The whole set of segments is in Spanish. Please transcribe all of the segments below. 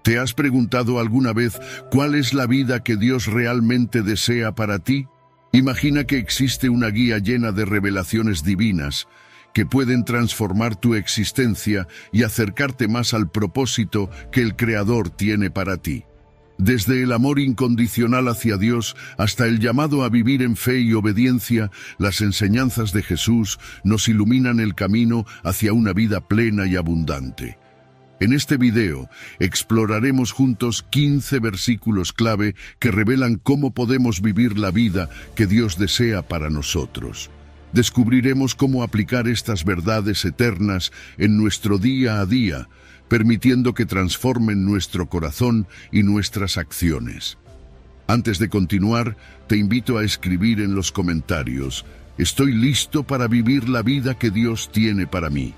¿Te has preguntado alguna vez cuál es la vida que Dios realmente desea para ti? Imagina que existe una guía llena de revelaciones divinas que pueden transformar tu existencia y acercarte más al propósito que el Creador tiene para ti. Desde el amor incondicional hacia Dios hasta el llamado a vivir en fe y obediencia, las enseñanzas de Jesús nos iluminan el camino hacia una vida plena y abundante. En este video exploraremos juntos 15 versículos clave que revelan cómo podemos vivir la vida que Dios desea para nosotros. Descubriremos cómo aplicar estas verdades eternas en nuestro día a día, permitiendo que transformen nuestro corazón y nuestras acciones. Antes de continuar, te invito a escribir en los comentarios: «Estoy listo para vivir la vida que Dios tiene para mí».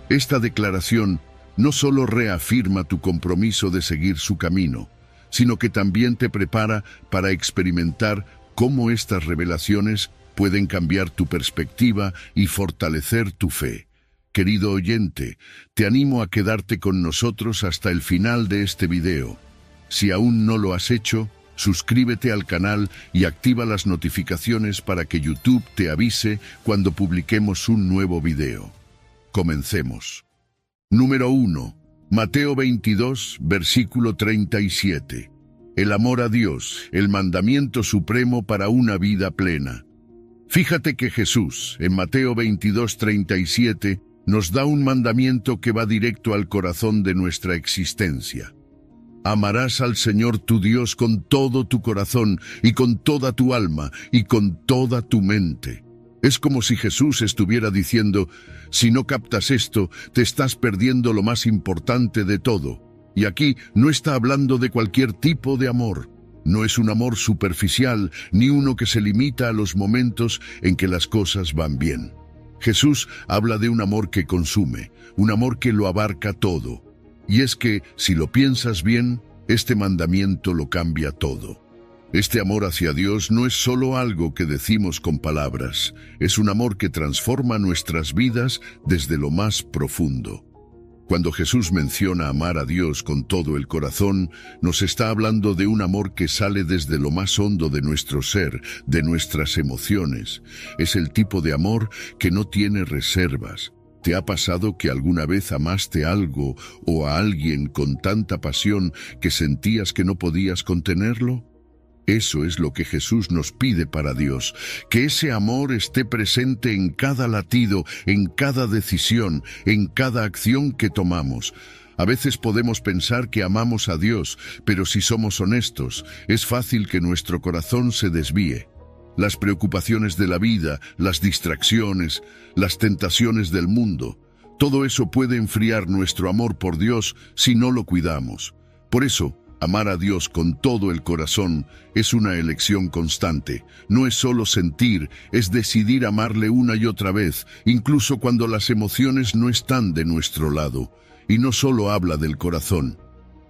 Esta declaración no solo reafirma tu compromiso de seguir su camino, sino que también te prepara para experimentar cómo estas revelaciones pueden cambiar tu perspectiva y fortalecer tu fe. Querido oyente, te animo a quedarte con nosotros hasta el final de este video. Si aún no lo has hecho, suscríbete al canal y activa las notificaciones para que YouTube te avise cuando publiquemos un nuevo video. Comencemos. Número 1. Mateo 22, versículo 37. El amor a Dios, el mandamiento supremo para una vida plena. Fíjate que Jesús, en Mateo 22, 37, nos da un mandamiento que va directo al corazón de nuestra existencia. Amarás al Señor tu Dios con todo tu corazón y con toda tu alma y con toda tu mente. Es como si Jesús estuviera diciendo: si no captas esto, te estás perdiendo lo más importante de todo. Y aquí no está hablando de cualquier tipo de amor. No es un amor superficial, ni uno que se limita a los momentos en que las cosas van bien. Jesús habla de un amor que consume, un amor que lo abarca todo. Y es que, si lo piensas bien, este mandamiento lo cambia todo. Este amor hacia Dios no es solo algo que decimos con palabras, es un amor que transforma nuestras vidas desde lo más profundo. Cuando Jesús menciona amar a Dios con todo el corazón, nos está hablando de un amor que sale desde lo más hondo de nuestro ser, de nuestras emociones. Es el tipo de amor que no tiene reservas. ¿Te ha pasado que alguna vez amaste algo o a alguien con tanta pasión que sentías que no podías contenerlo? Eso es lo que Jesús nos pide para Dios, que ese amor esté presente en cada latido, en cada decisión, en cada acción que tomamos. A veces podemos pensar que amamos a Dios, pero si somos honestos, es fácil que nuestro corazón se desvíe. Las preocupaciones de la vida, las distracciones, las tentaciones del mundo, todo eso puede enfriar nuestro amor por Dios si no lo cuidamos. Por eso, amar a Dios con todo el corazón es una elección constante. No es solo sentir, es decidir amarle una y otra vez, incluso cuando las emociones no están de nuestro lado. Y no solo habla del corazón.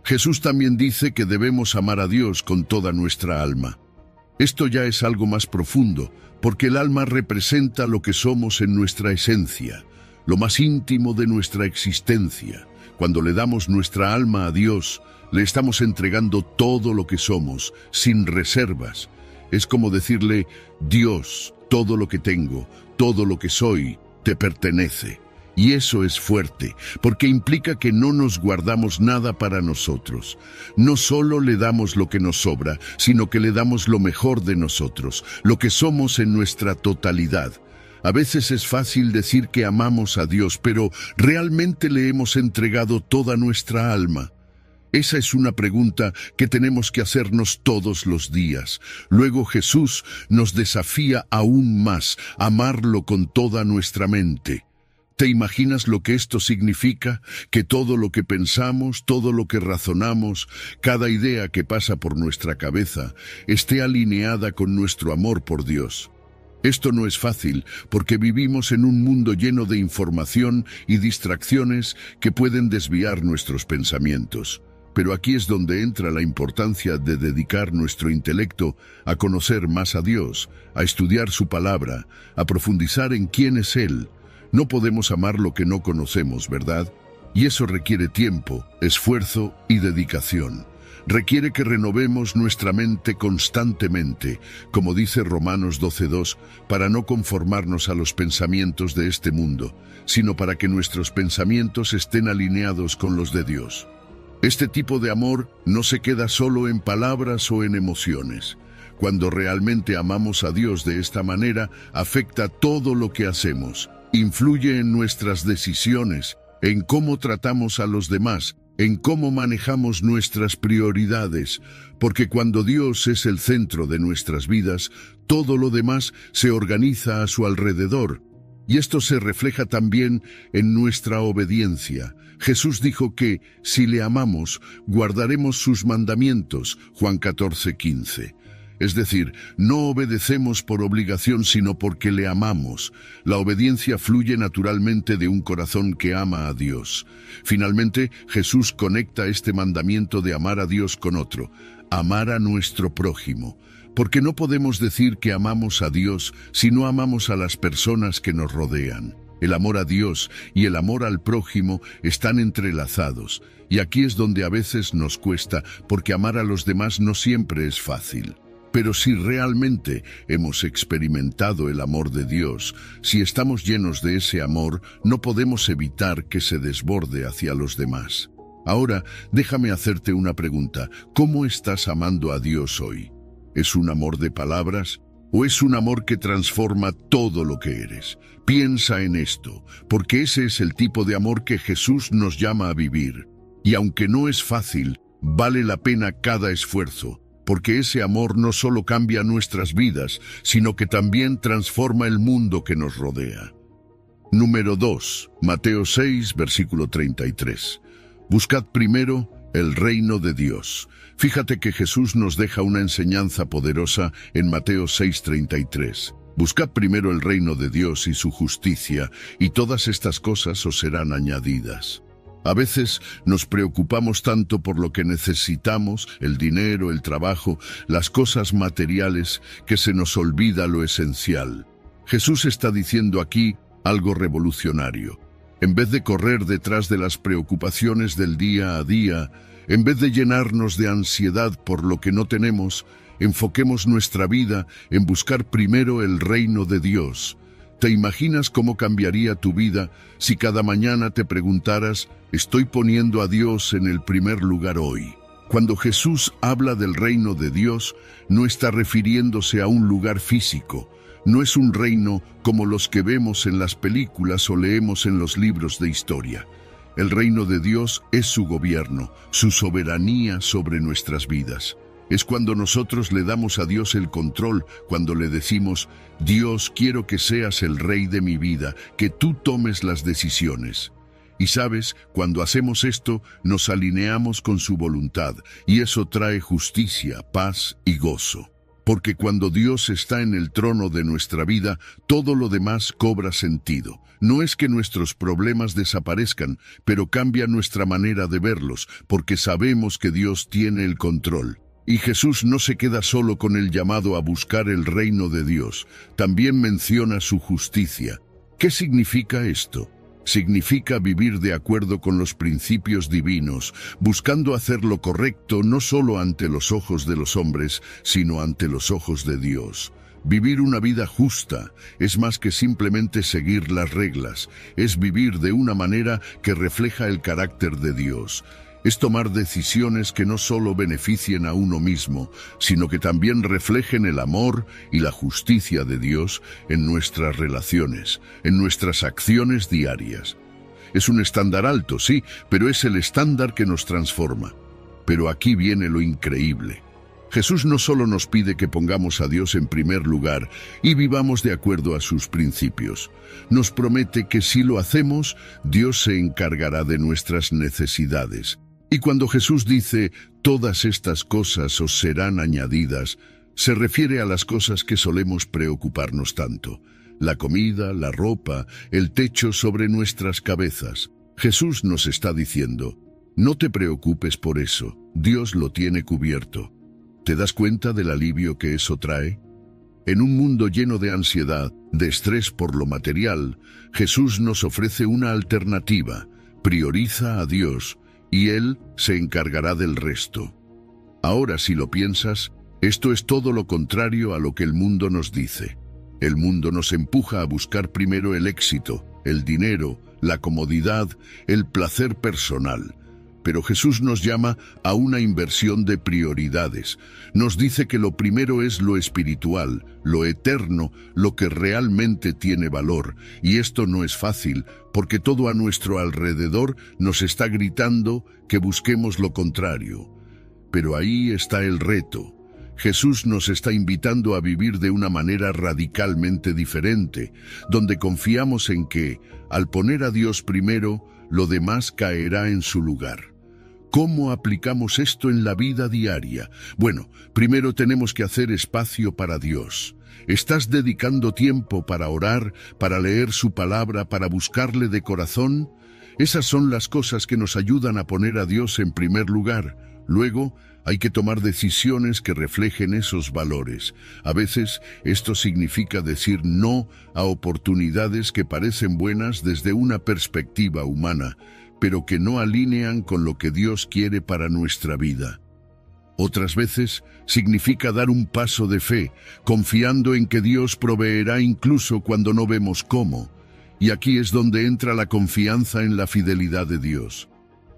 Jesús también dice que debemos amar a Dios con toda nuestra alma. Esto ya es algo más profundo, porque el alma representa lo que somos en nuestra esencia, lo más íntimo de nuestra existencia. Cuando le damos nuestra alma a Dios, le estamos entregando todo lo que somos, sin reservas. Es como decirle: Dios, todo lo que tengo, todo lo que soy, te pertenece. Y eso es fuerte, porque implica que no nos guardamos nada para nosotros. No solo le damos lo que nos sobra, sino que le damos lo mejor de nosotros, lo que somos en nuestra totalidad. A veces es fácil decir que amamos a Dios, pero ¿realmente le hemos entregado toda nuestra alma? Esa es una pregunta que tenemos que hacernos todos los días. Luego Jesús nos desafía aún más a amarlo con toda nuestra mente. ¿Te imaginas lo que esto significa? Que todo lo que pensamos, todo lo que razonamos, cada idea que pasa por nuestra cabeza, esté alineada con nuestro amor por Dios. Esto no es fácil, porque vivimos en un mundo lleno de información y distracciones que pueden desviar nuestros pensamientos. Pero aquí es donde entra la importancia de dedicar nuestro intelecto a conocer más a Dios, a estudiar su palabra, a profundizar en quién es Él. No podemos amar lo que no conocemos, ¿verdad? Y eso requiere tiempo, esfuerzo y dedicación. Requiere que renovemos nuestra mente constantemente, como dice Romanos 12:2, para no conformarnos a los pensamientos de este mundo, sino para que nuestros pensamientos estén alineados con los de Dios. Este tipo de amor no se queda solo en palabras o en emociones. Cuando realmente amamos a Dios de esta manera, afecta todo lo que hacemos, influye en nuestras decisiones, en cómo tratamos a los demás, en cómo manejamos nuestras prioridades, porque cuando Dios es el centro de nuestras vidas, todo lo demás se organiza a su alrededor. Y esto se refleja también en nuestra obediencia. Jesús dijo que, si le amamos, guardaremos sus mandamientos, Juan 14:15. Es decir, no obedecemos por obligación, sino porque le amamos. La obediencia fluye naturalmente de un corazón que ama a Dios. Finalmente, Jesús conecta este mandamiento de amar a Dios con otro, amar a nuestro prójimo. Porque no podemos decir que amamos a Dios si no amamos a las personas que nos rodean. El amor a Dios y el amor al prójimo están entrelazados, y aquí es donde a veces nos cuesta, porque amar a los demás no siempre es fácil. Pero si realmente hemos experimentado el amor de Dios, si estamos llenos de ese amor, no podemos evitar que se desborde hacia los demás. Ahora, déjame hacerte una pregunta. ¿Cómo estás amando a Dios hoy? ¿Es un amor de palabras o es un amor que transforma todo lo que eres? Piensa en esto, porque ese es el tipo de amor que Jesús nos llama a vivir. Y aunque no es fácil, vale la pena cada esfuerzo, porque ese amor no solo cambia nuestras vidas, sino que también transforma el mundo que nos rodea. Número 2, Mateo 6, versículo 33. Buscad primero el reino de Dios. Fíjate que Jesús nos deja una enseñanza poderosa en Mateo 6:33. Buscad primero el reino de Dios y su justicia, y todas estas cosas os serán añadidas. A veces nos preocupamos tanto por lo que necesitamos, el dinero, el trabajo, las cosas materiales, que se nos olvida lo esencial. Jesús está diciendo aquí algo revolucionario. En vez de correr detrás de las preocupaciones del día a día, en vez de llenarnos de ansiedad por lo que no tenemos, enfoquemos nuestra vida en buscar primero el reino de Dios. ¿Te imaginas cómo cambiaría tu vida si cada mañana te preguntaras, ¿estoy poniendo a Dios en el primer lugar hoy? Cuando Jesús habla del reino de Dios, no está refiriéndose a un lugar físico. No es un reino como los que vemos en las películas o leemos en los libros de historia. El reino de Dios es su gobierno, su soberanía sobre nuestras vidas. Es cuando nosotros le damos a Dios el control, cuando le decimos, Dios, quiero que seas el rey de mi vida, que tú tomes las decisiones. Y sabes, cuando hacemos esto, nos alineamos con su voluntad, y eso trae justicia, paz y gozo. Porque cuando Dios está en el trono de nuestra vida, todo lo demás cobra sentido. No es que nuestros problemas desaparezcan, pero cambia nuestra manera de verlos, porque sabemos que Dios tiene el control. Y Jesús no se queda solo con el llamado a buscar el reino de Dios, también menciona su justicia. ¿Qué significa esto? Significa vivir de acuerdo con los principios divinos, buscando hacer lo correcto no solo ante los ojos de los hombres, sino ante los ojos de Dios. Vivir una vida justa es más que simplemente seguir las reglas, es vivir de una manera que refleja el carácter de Dios. Es tomar decisiones que no solo beneficien a uno mismo, sino que también reflejen el amor y la justicia de Dios en nuestras relaciones, en nuestras acciones diarias. Es un estándar alto, sí, pero es el estándar que nos transforma. Pero aquí viene lo increíble. Jesús no solo nos pide que pongamos a Dios en primer lugar y vivamos de acuerdo a sus principios. Nos promete que si lo hacemos, Dios se encargará de nuestras necesidades. Y cuando Jesús dice, todas estas cosas os serán añadidas, se refiere a las cosas que solemos preocuparnos tanto. La comida, la ropa, el techo sobre nuestras cabezas. Jesús nos está diciendo, no te preocupes por eso, Dios lo tiene cubierto. ¿Te das cuenta del alivio que eso trae? En un mundo lleno de ansiedad, de estrés por lo material, Jesús nos ofrece una alternativa. Prioriza a Dios y Él se encargará del resto. Ahora, si lo piensas, esto es todo lo contrario a lo que el mundo nos dice. El mundo nos empuja a buscar primero el éxito, el dinero, la comodidad, el placer personal. Pero Jesús nos llama a una inversión de prioridades. Nos dice que lo primero es lo espiritual, lo eterno, lo que realmente tiene valor. Y esto no es fácil, porque todo a nuestro alrededor nos está gritando que busquemos lo contrario. Pero ahí está el reto. Jesús nos está invitando a vivir de una manera radicalmente diferente, donde confiamos en que, al poner a Dios primero, lo demás caerá en su lugar. ¿Cómo aplicamos esto en la vida diaria? Bueno, primero tenemos que hacer espacio para Dios. ¿Estás dedicando tiempo para orar, para leer su palabra, para buscarle de corazón? Esas son las cosas que nos ayudan a poner a Dios en primer lugar. Luego, hay que tomar decisiones que reflejen esos valores. A veces, esto significa decir no a oportunidades que parecen buenas desde una perspectiva humana, pero que no alinean con lo que Dios quiere para nuestra vida. Otras veces, significa dar un paso de fe, confiando en que Dios proveerá incluso cuando no vemos cómo. Y aquí es donde entra la confianza en la fidelidad de Dios.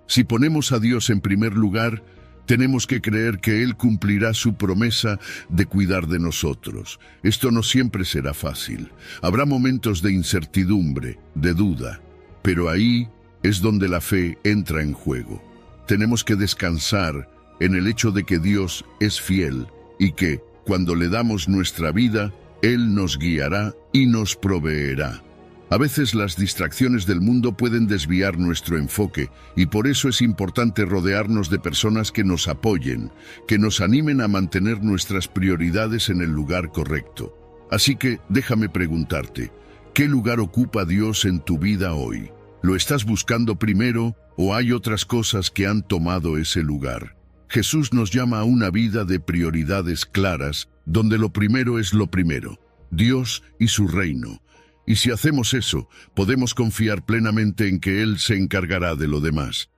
Si ponemos a Dios en primer lugar, tenemos que creer que Él cumplirá su promesa de cuidar de nosotros. Esto no siempre será fácil. Habrá momentos de incertidumbre, de duda, pero ahí es donde la fe entra en juego. Tenemos que descansar en el hecho de que Dios es fiel y que, cuando le damos nuestra vida, Él nos guiará y nos proveerá. A veces las distracciones del mundo pueden desviar nuestro enfoque y por eso es importante rodearnos de personas que nos apoyen, que nos animen a mantener nuestras prioridades en el lugar correcto. Así que déjame preguntarte, ¿qué lugar ocupa Dios en tu vida hoy? ¿Lo estás buscando primero o hay otras cosas que han tomado ese lugar? Jesús nos llama a una vida de prioridades claras, donde lo primero es lo primero, Dios y su reino. Y si hacemos eso, podemos confiar plenamente en que Él se encargará de lo demás.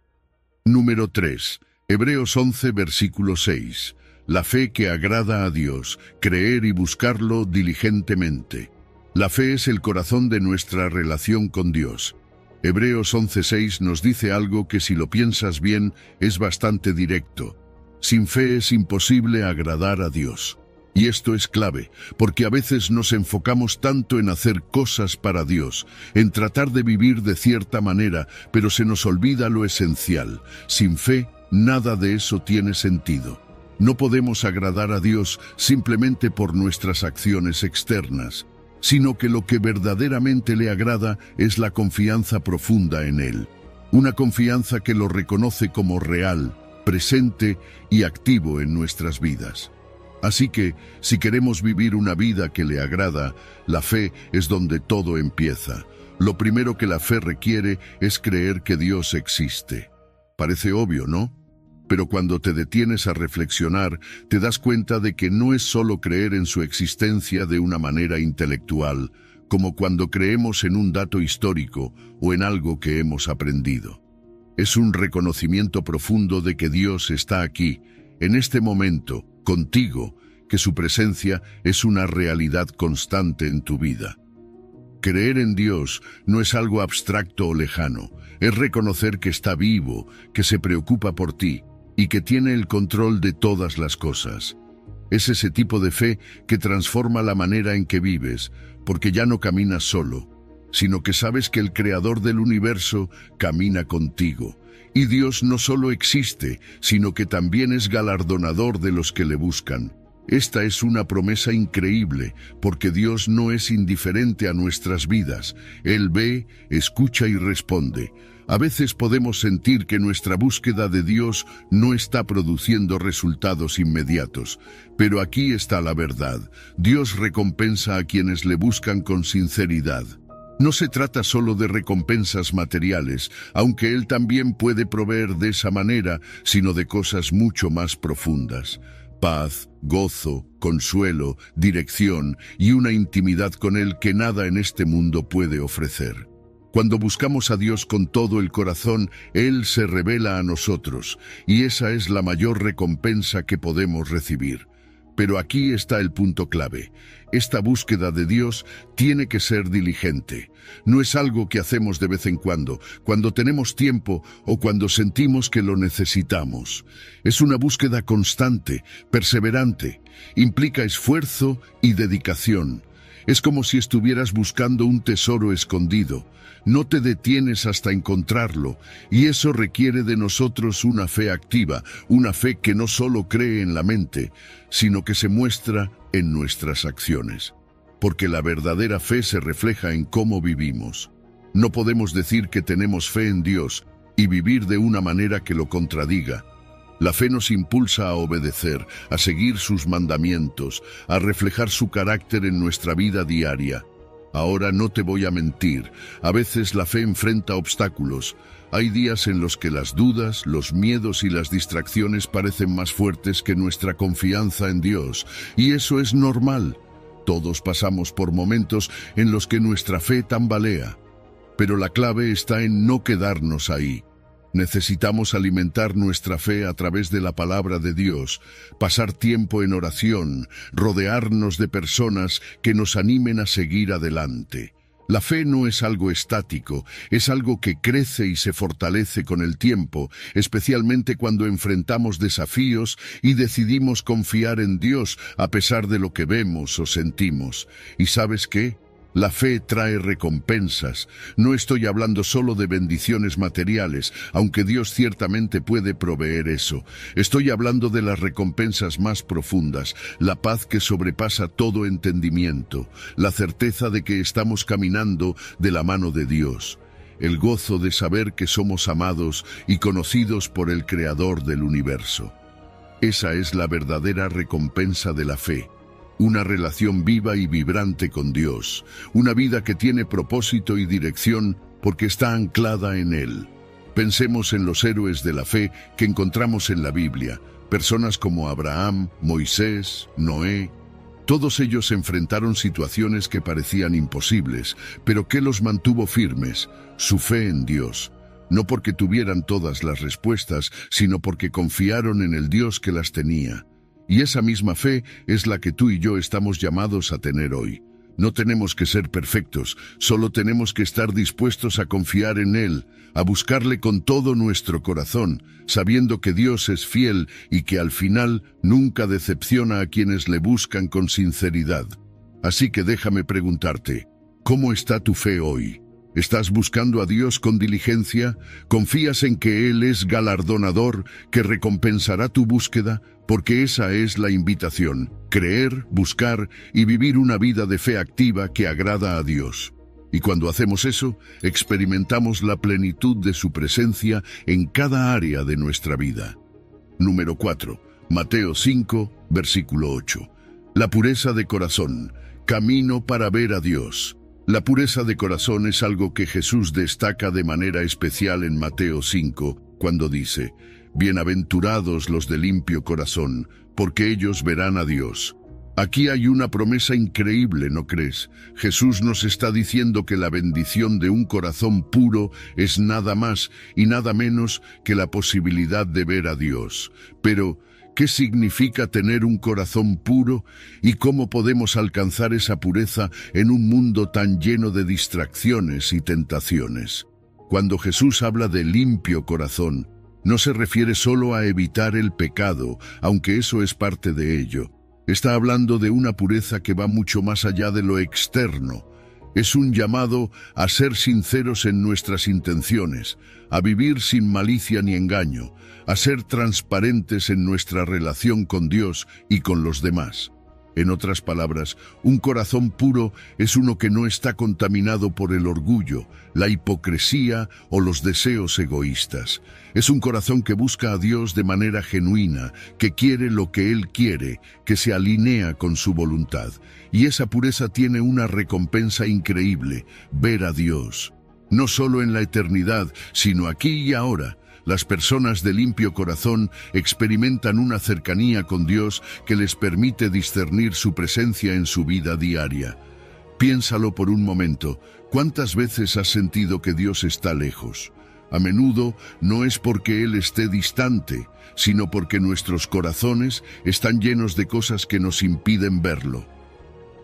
Número 3. Hebreos 11, versículo 6. La fe que agrada a Dios, creer y buscarlo diligentemente. La fe es el corazón de nuestra relación con Dios. Hebreos 11:6 nos dice algo que, si lo piensas bien, es bastante directo. Sin fe es imposible agradar a Dios. Y esto es clave, porque a veces nos enfocamos tanto en hacer cosas para Dios, en tratar de vivir de cierta manera, pero se nos olvida lo esencial. Sin fe, nada de eso tiene sentido. No podemos agradar a Dios simplemente por nuestras acciones externas, sino que lo que verdaderamente le agrada es la confianza profunda en Él. Una confianza que lo reconoce como real, presente y activo en nuestras vidas. Así que, si queremos vivir una vida que le agrada, la fe es donde todo empieza. Lo primero que la fe requiere es creer que Dios existe. Parece obvio, ¿no? Pero cuando te detienes a reflexionar, te das cuenta de que no es solo creer en su existencia de una manera intelectual, como cuando creemos en un dato histórico o en algo que hemos aprendido. Es un reconocimiento profundo de que Dios está aquí, en este momento, contigo, que su presencia es una realidad constante en tu vida. Creer en Dios no es algo abstracto o lejano, es reconocer que está vivo, que se preocupa por ti y que tiene el control de todas las cosas. Es ese tipo de fe que transforma la manera en que vives, porque ya no caminas solo, sino que sabes que el Creador del universo camina contigo. Y Dios no solo existe, sino que también es galardonador de los que le buscan. Esta es una promesa increíble, porque Dios no es indiferente a nuestras vidas. Él ve, escucha y responde. A veces podemos sentir que nuestra búsqueda de Dios no está produciendo resultados inmediatos, pero aquí está la verdad. Dios recompensa a quienes le buscan con sinceridad. No se trata solo de recompensas materiales, aunque Él también puede proveer de esa manera, sino de cosas mucho más profundas. Paz, gozo, consuelo, dirección y una intimidad con Él que nada en este mundo puede ofrecer. Cuando buscamos a Dios con todo el corazón, Él se revela a nosotros, y esa es la mayor recompensa que podemos recibir. Pero aquí está el punto clave. Esta búsqueda de Dios tiene que ser diligente. No es algo que hacemos de vez en cuando tenemos tiempo o cuando sentimos que lo necesitamos. Es una búsqueda constante, perseverante. Implica esfuerzo y dedicación. Es como si estuvieras buscando un tesoro escondido. No te detienes hasta encontrarlo, y eso requiere de nosotros una fe activa, una fe que no solo cree en la mente, sino que se muestra en nuestras acciones. Porque la verdadera fe se refleja en cómo vivimos. No podemos decir que tenemos fe en Dios y vivir de una manera que lo contradiga. La fe nos impulsa a obedecer, a seguir sus mandamientos, a reflejar su carácter en nuestra vida diaria. Ahora no te voy a mentir, a veces la fe enfrenta obstáculos. Hay días en los que las dudas, los miedos y las distracciones parecen más fuertes que nuestra confianza en Dios, y eso es normal. Todos pasamos por momentos en los que nuestra fe tambalea, pero la clave está en no quedarnos ahí. Necesitamos alimentar nuestra fe a través de la palabra de Dios, pasar tiempo en oración, rodearnos de personas que nos animen a seguir adelante. La fe no es algo estático, es algo que crece y se fortalece con el tiempo, especialmente cuando enfrentamos desafíos y decidimos confiar en Dios a pesar de lo que vemos o sentimos. ¿Y sabes qué? La fe trae recompensas. No estoy hablando solo de bendiciones materiales, aunque Dios ciertamente puede proveer eso. Estoy hablando de las recompensas más profundas, la paz que sobrepasa todo entendimiento, la certeza de que estamos caminando de la mano de Dios, el gozo de saber que somos amados y conocidos por el Creador del universo. Esa es la verdadera recompensa de la fe. Una relación viva y vibrante con Dios, una vida que tiene propósito y dirección porque está anclada en Él. Pensemos en los héroes de la fe que encontramos en la Biblia, personas como Abraham, Moisés, Noé. Todos ellos enfrentaron situaciones que parecían imposibles, pero ¿qué los mantuvo firmes? Su fe en Dios. No porque tuvieran todas las respuestas, sino porque confiaron en el Dios que las tenía. Y esa misma fe es la que tú y yo estamos llamados a tener hoy. No tenemos que ser perfectos, solo tenemos que estar dispuestos a confiar en Él, a buscarle con todo nuestro corazón, sabiendo que Dios es fiel y que al final nunca decepciona a quienes le buscan con sinceridad. Así que déjame preguntarte, ¿cómo está tu fe hoy? ¿Estás buscando a Dios con diligencia? ¿Confías en que Él es galardonador, que recompensará tu búsqueda? Porque esa es la invitación, creer, buscar y vivir una vida de fe activa que agrada a Dios. Y cuando hacemos eso, experimentamos la plenitud de su presencia en cada área de nuestra vida. Número 4. Mateo 5, versículo 8. La pureza de corazón, camino para ver a Dios. La pureza de corazón es algo que Jesús destaca de manera especial en Mateo 5, cuando dice: «Bienaventurados los de limpio corazón, porque ellos verán a Dios». Aquí hay una promesa increíble, ¿no crees? Jesús nos está diciendo que la bendición de un corazón puro es nada más y nada menos que la posibilidad de ver a Dios. Pero, ¿qué significa tener un corazón puro y cómo podemos alcanzar esa pureza en un mundo tan lleno de distracciones y tentaciones? Cuando Jesús habla de limpio corazón, no se refiere solo a evitar el pecado, aunque eso es parte de ello. Está hablando de una pureza que va mucho más allá de lo externo. Es un llamado a ser sinceros en nuestras intenciones, a vivir sin malicia ni engaño, a ser transparentes en nuestra relación con Dios y con los demás. En otras palabras, un corazón puro es uno que no está contaminado por el orgullo, la hipocresía o los deseos egoístas. Es un corazón que busca a Dios de manera genuina, que quiere lo que Él quiere, que se alinea con su voluntad. Y esa pureza tiene una recompensa increíble: ver a Dios. No solo en la eternidad, sino aquí y ahora. Las personas de limpio corazón experimentan una cercanía con Dios que les permite discernir su presencia en su vida diaria. Piénsalo por un momento. ¿Cuántas veces has sentido que Dios está lejos? A menudo no es porque Él esté distante, sino porque nuestros corazones están llenos de cosas que nos impiden verlo.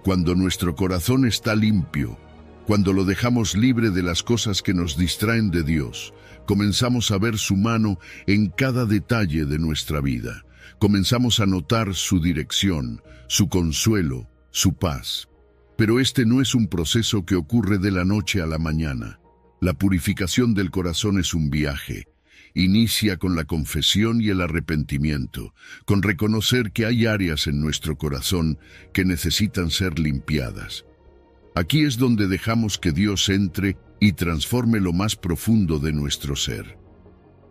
Cuando nuestro corazón está limpio, cuando lo dejamos libre de las cosas que nos distraen de Dios, comenzamos a ver su mano en cada detalle de nuestra vida. Comenzamos a notar su dirección, su consuelo, su paz. Pero este no es un proceso que ocurre de la noche a la mañana. La purificación del corazón es un viaje. Inicia con la confesión y el arrepentimiento, con reconocer que hay áreas en nuestro corazón que necesitan ser limpiadas. Aquí es donde dejamos que Dios entre y transforme lo más profundo de nuestro ser.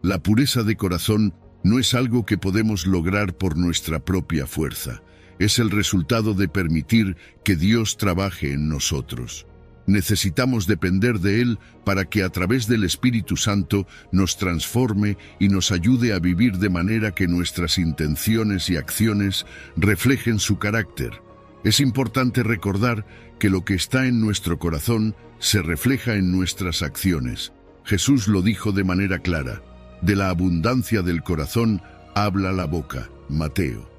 La pureza de corazón no es algo que podemos lograr por nuestra propia fuerza. Es el resultado de permitir que Dios trabaje en nosotros. Necesitamos depender de Él para que a través del Espíritu Santo nos transforme y nos ayude a vivir de manera que nuestras intenciones y acciones reflejen su carácter. Es importante recordar que lo que está en nuestro corazón se refleja en nuestras acciones. Jesús lo dijo de manera clara: de la abundancia del corazón habla la boca. Mateo.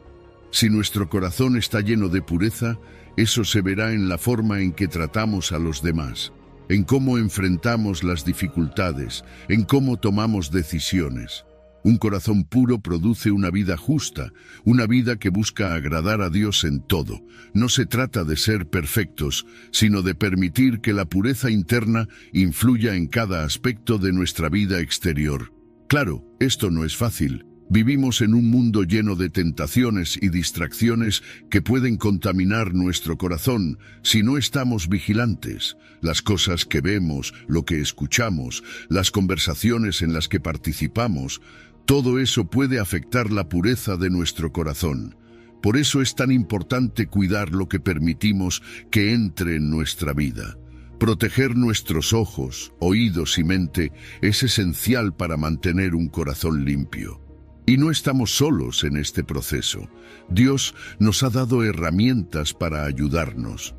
Si nuestro corazón está lleno de pureza, eso se verá en la forma en que tratamos a los demás, en cómo enfrentamos las dificultades, en cómo tomamos decisiones. Un corazón puro produce una vida justa, una vida que busca agradar a Dios en todo. No se trata de ser perfectos, sino de permitir que la pureza interna influya en cada aspecto de nuestra vida exterior. Claro, esto no es fácil. Vivimos en un mundo lleno de tentaciones y distracciones que pueden contaminar nuestro corazón si no estamos vigilantes. Las cosas que vemos, lo que escuchamos, las conversaciones en las que participamos, todo eso puede afectar la pureza de nuestro corazón. Por eso es tan importante cuidar lo que permitimos que entre en nuestra vida. Proteger nuestros ojos, oídos y mente es esencial para mantener un corazón limpio. Y no estamos solos en este proceso. Dios nos ha dado herramientas para ayudarnos.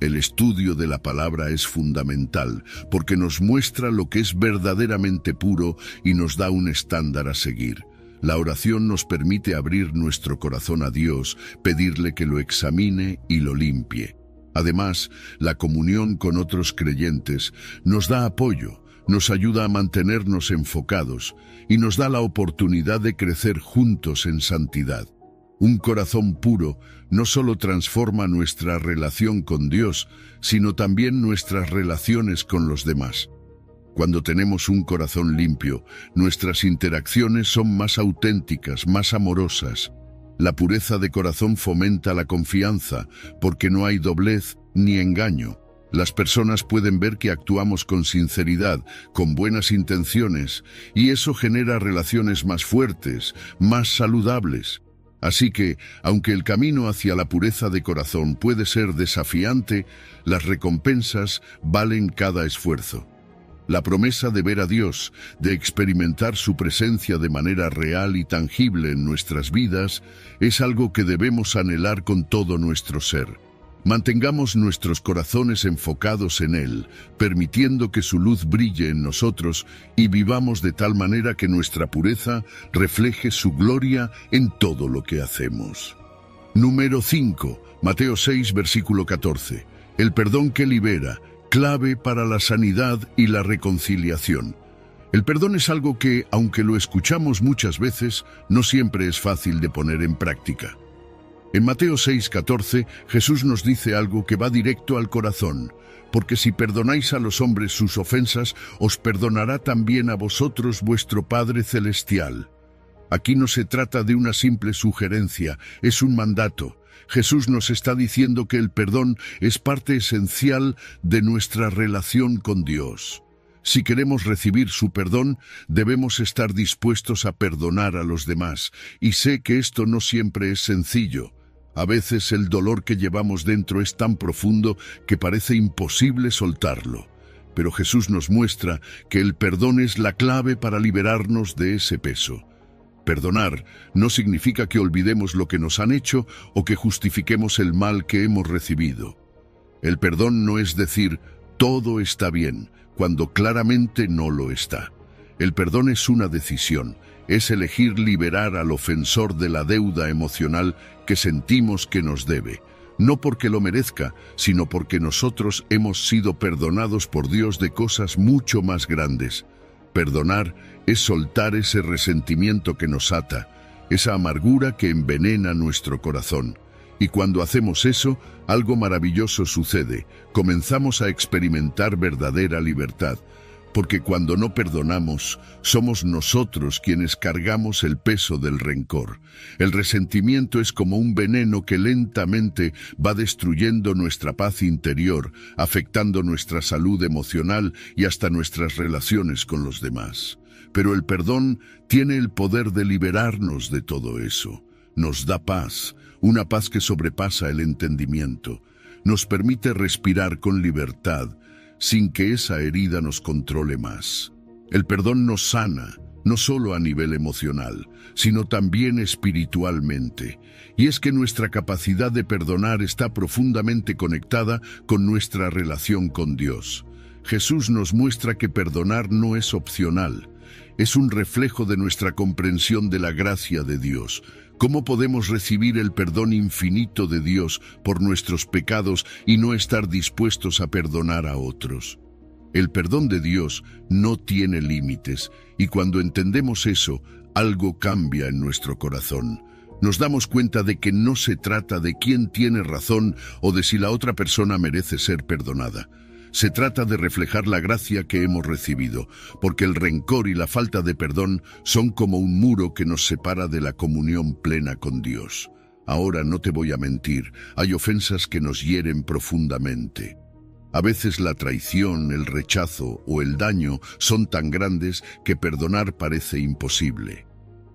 El estudio de la palabra es fundamental porque nos muestra lo que es verdaderamente puro y nos da un estándar a seguir. La oración nos permite abrir nuestro corazón a Dios, pedirle que lo examine y lo limpie. Además, la comunión con otros creyentes nos da apoyo, nos ayuda a mantenernos enfocados y nos da la oportunidad de crecer juntos en santidad. Un corazón puro no solo transforma nuestra relación con Dios, sino también nuestras relaciones con los demás. Cuando tenemos un corazón limpio, nuestras interacciones son más auténticas, más amorosas. La pureza de corazón fomenta la confianza, porque no hay doblez ni engaño. Las personas pueden ver que actuamos con sinceridad, con buenas intenciones, y eso genera relaciones más fuertes, más saludables. Así que, aunque el camino hacia la pureza de corazón puede ser desafiante, las recompensas valen cada esfuerzo. La promesa de ver a Dios, de experimentar su presencia de manera real y tangible en nuestras vidas, es algo que debemos anhelar con todo nuestro ser. Mantengamos nuestros corazones enfocados en Él, permitiendo que su luz brille en nosotros y vivamos de tal manera que nuestra pureza refleje su gloria en todo lo que hacemos. Número 5. Mateo 6, versículo 14. El perdón que libera, clave para la sanidad y la reconciliación. El perdón es algo que, aunque lo escuchamos muchas veces, no siempre es fácil de poner en práctica. En Mateo 6:14, Jesús nos dice algo que va directo al corazón, porque si perdonáis a los hombres sus ofensas, os perdonará también a vosotros vuestro Padre Celestial. Aquí no se trata de una simple sugerencia, es un mandato. Jesús nos está diciendo que el perdón es parte esencial de nuestra relación con Dios. Si queremos recibir su perdón, debemos estar dispuestos a perdonar a los demás, y sé que esto no siempre es sencillo. A veces el dolor que llevamos dentro es tan profundo que parece imposible soltarlo. Pero Jesús nos muestra que el perdón es la clave para liberarnos de ese peso. Perdonar no significa que olvidemos lo que nos han hecho o que justifiquemos el mal que hemos recibido. El perdón no es decir todo está bien, cuando claramente no lo está. El perdón es una decisión, es elegir liberar al ofensor de la deuda emocional que sentimos que nos debe, no porque lo merezca, sino porque nosotros hemos sido perdonados por Dios de cosas mucho más grandes. Perdonar es soltar ese resentimiento que nos ata, esa amargura que envenena nuestro corazón. Y cuando hacemos eso, algo maravilloso sucede. Comenzamos a experimentar verdadera libertad, porque cuando no perdonamos, somos nosotros quienes cargamos el peso del rencor. El resentimiento es como un veneno que lentamente va destruyendo nuestra paz interior, afectando nuestra salud emocional y hasta nuestras relaciones con los demás. Pero el perdón tiene el poder de liberarnos de todo eso. Nos da paz, una paz que sobrepasa el entendimiento. Nos permite respirar con libertad, sin que esa herida nos controle más. El perdón nos sana, no solo a nivel emocional, sino también espiritualmente. Y es que nuestra capacidad de perdonar está profundamente conectada con nuestra relación con Dios. Jesús nos muestra que perdonar no es opcional, es un reflejo de nuestra comprensión de la gracia de Dios. ¿Cómo podemos recibir el perdón infinito de Dios por nuestros pecados y no estar dispuestos a perdonar a otros? El perdón de Dios no tiene límites, y cuando entendemos eso, algo cambia en nuestro corazón. Nos damos cuenta de que no se trata de quién tiene razón o de si la otra persona merece ser perdonada. Se trata de reflejar la gracia que hemos recibido, porque el rencor y la falta de perdón son como un muro que nos separa de la comunión plena con Dios. Ahora no te voy a mentir, hay ofensas que nos hieren profundamente. A veces la traición, el rechazo o el daño son tan grandes que perdonar parece imposible.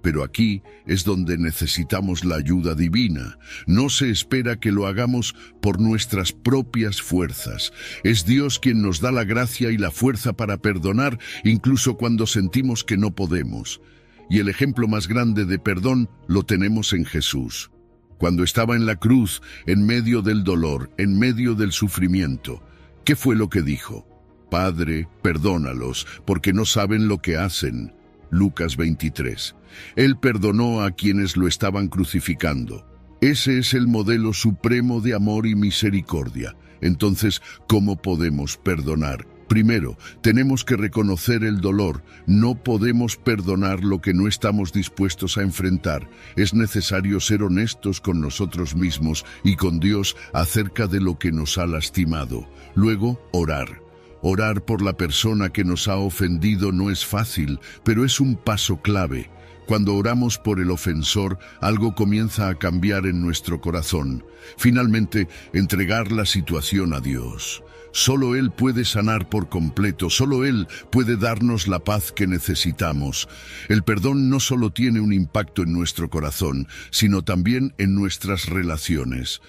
Pero aquí es donde necesitamos la ayuda divina. No se espera que lo hagamos por nuestras propias fuerzas. Es Dios quien nos da la gracia y la fuerza para perdonar, incluso cuando sentimos que no podemos. Y el ejemplo más grande de perdón lo tenemos en Jesús. Cuando estaba en la cruz, en medio del dolor, en medio del sufrimiento, ¿qué fue lo que dijo? Padre, perdónalos, porque no saben lo que hacen. Lucas 23. Él perdonó a quienes lo estaban crucificando. Ese es el modelo supremo de amor y misericordia. Entonces, ¿cómo podemos perdonar? Primero, tenemos que reconocer el dolor. No podemos perdonar lo que no estamos dispuestos a enfrentar. Es necesario ser honestos con nosotros mismos y con Dios acerca de lo que nos ha lastimado. Luego, orar. Orar por la persona que nos ha ofendido no es fácil, pero es un paso clave. Cuando oramos por el ofensor, algo comienza a cambiar en nuestro corazón. Finalmente, entregar la situación a Dios. Solo Él puede sanar por completo, solo Él puede darnos la paz que necesitamos. El perdón no solo tiene un impacto en nuestro corazón, sino también en nuestras relaciones.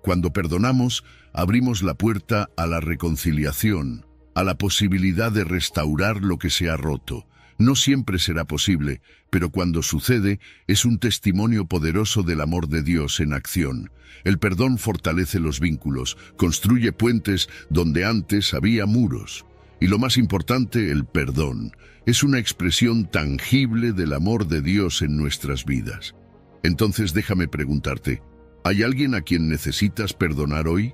Cuando perdonamos, abrimos la puerta a la reconciliación, a la posibilidad de restaurar lo que se ha roto. No siempre será posible, pero cuando sucede, es un testimonio poderoso del amor de Dios en acción. El perdón fortalece los vínculos, construye puentes donde antes había muros. Y lo más importante, el perdón, es una expresión tangible del amor de Dios en nuestras vidas. Entonces déjame preguntarte, ¿hay alguien a quien necesitas perdonar hoy?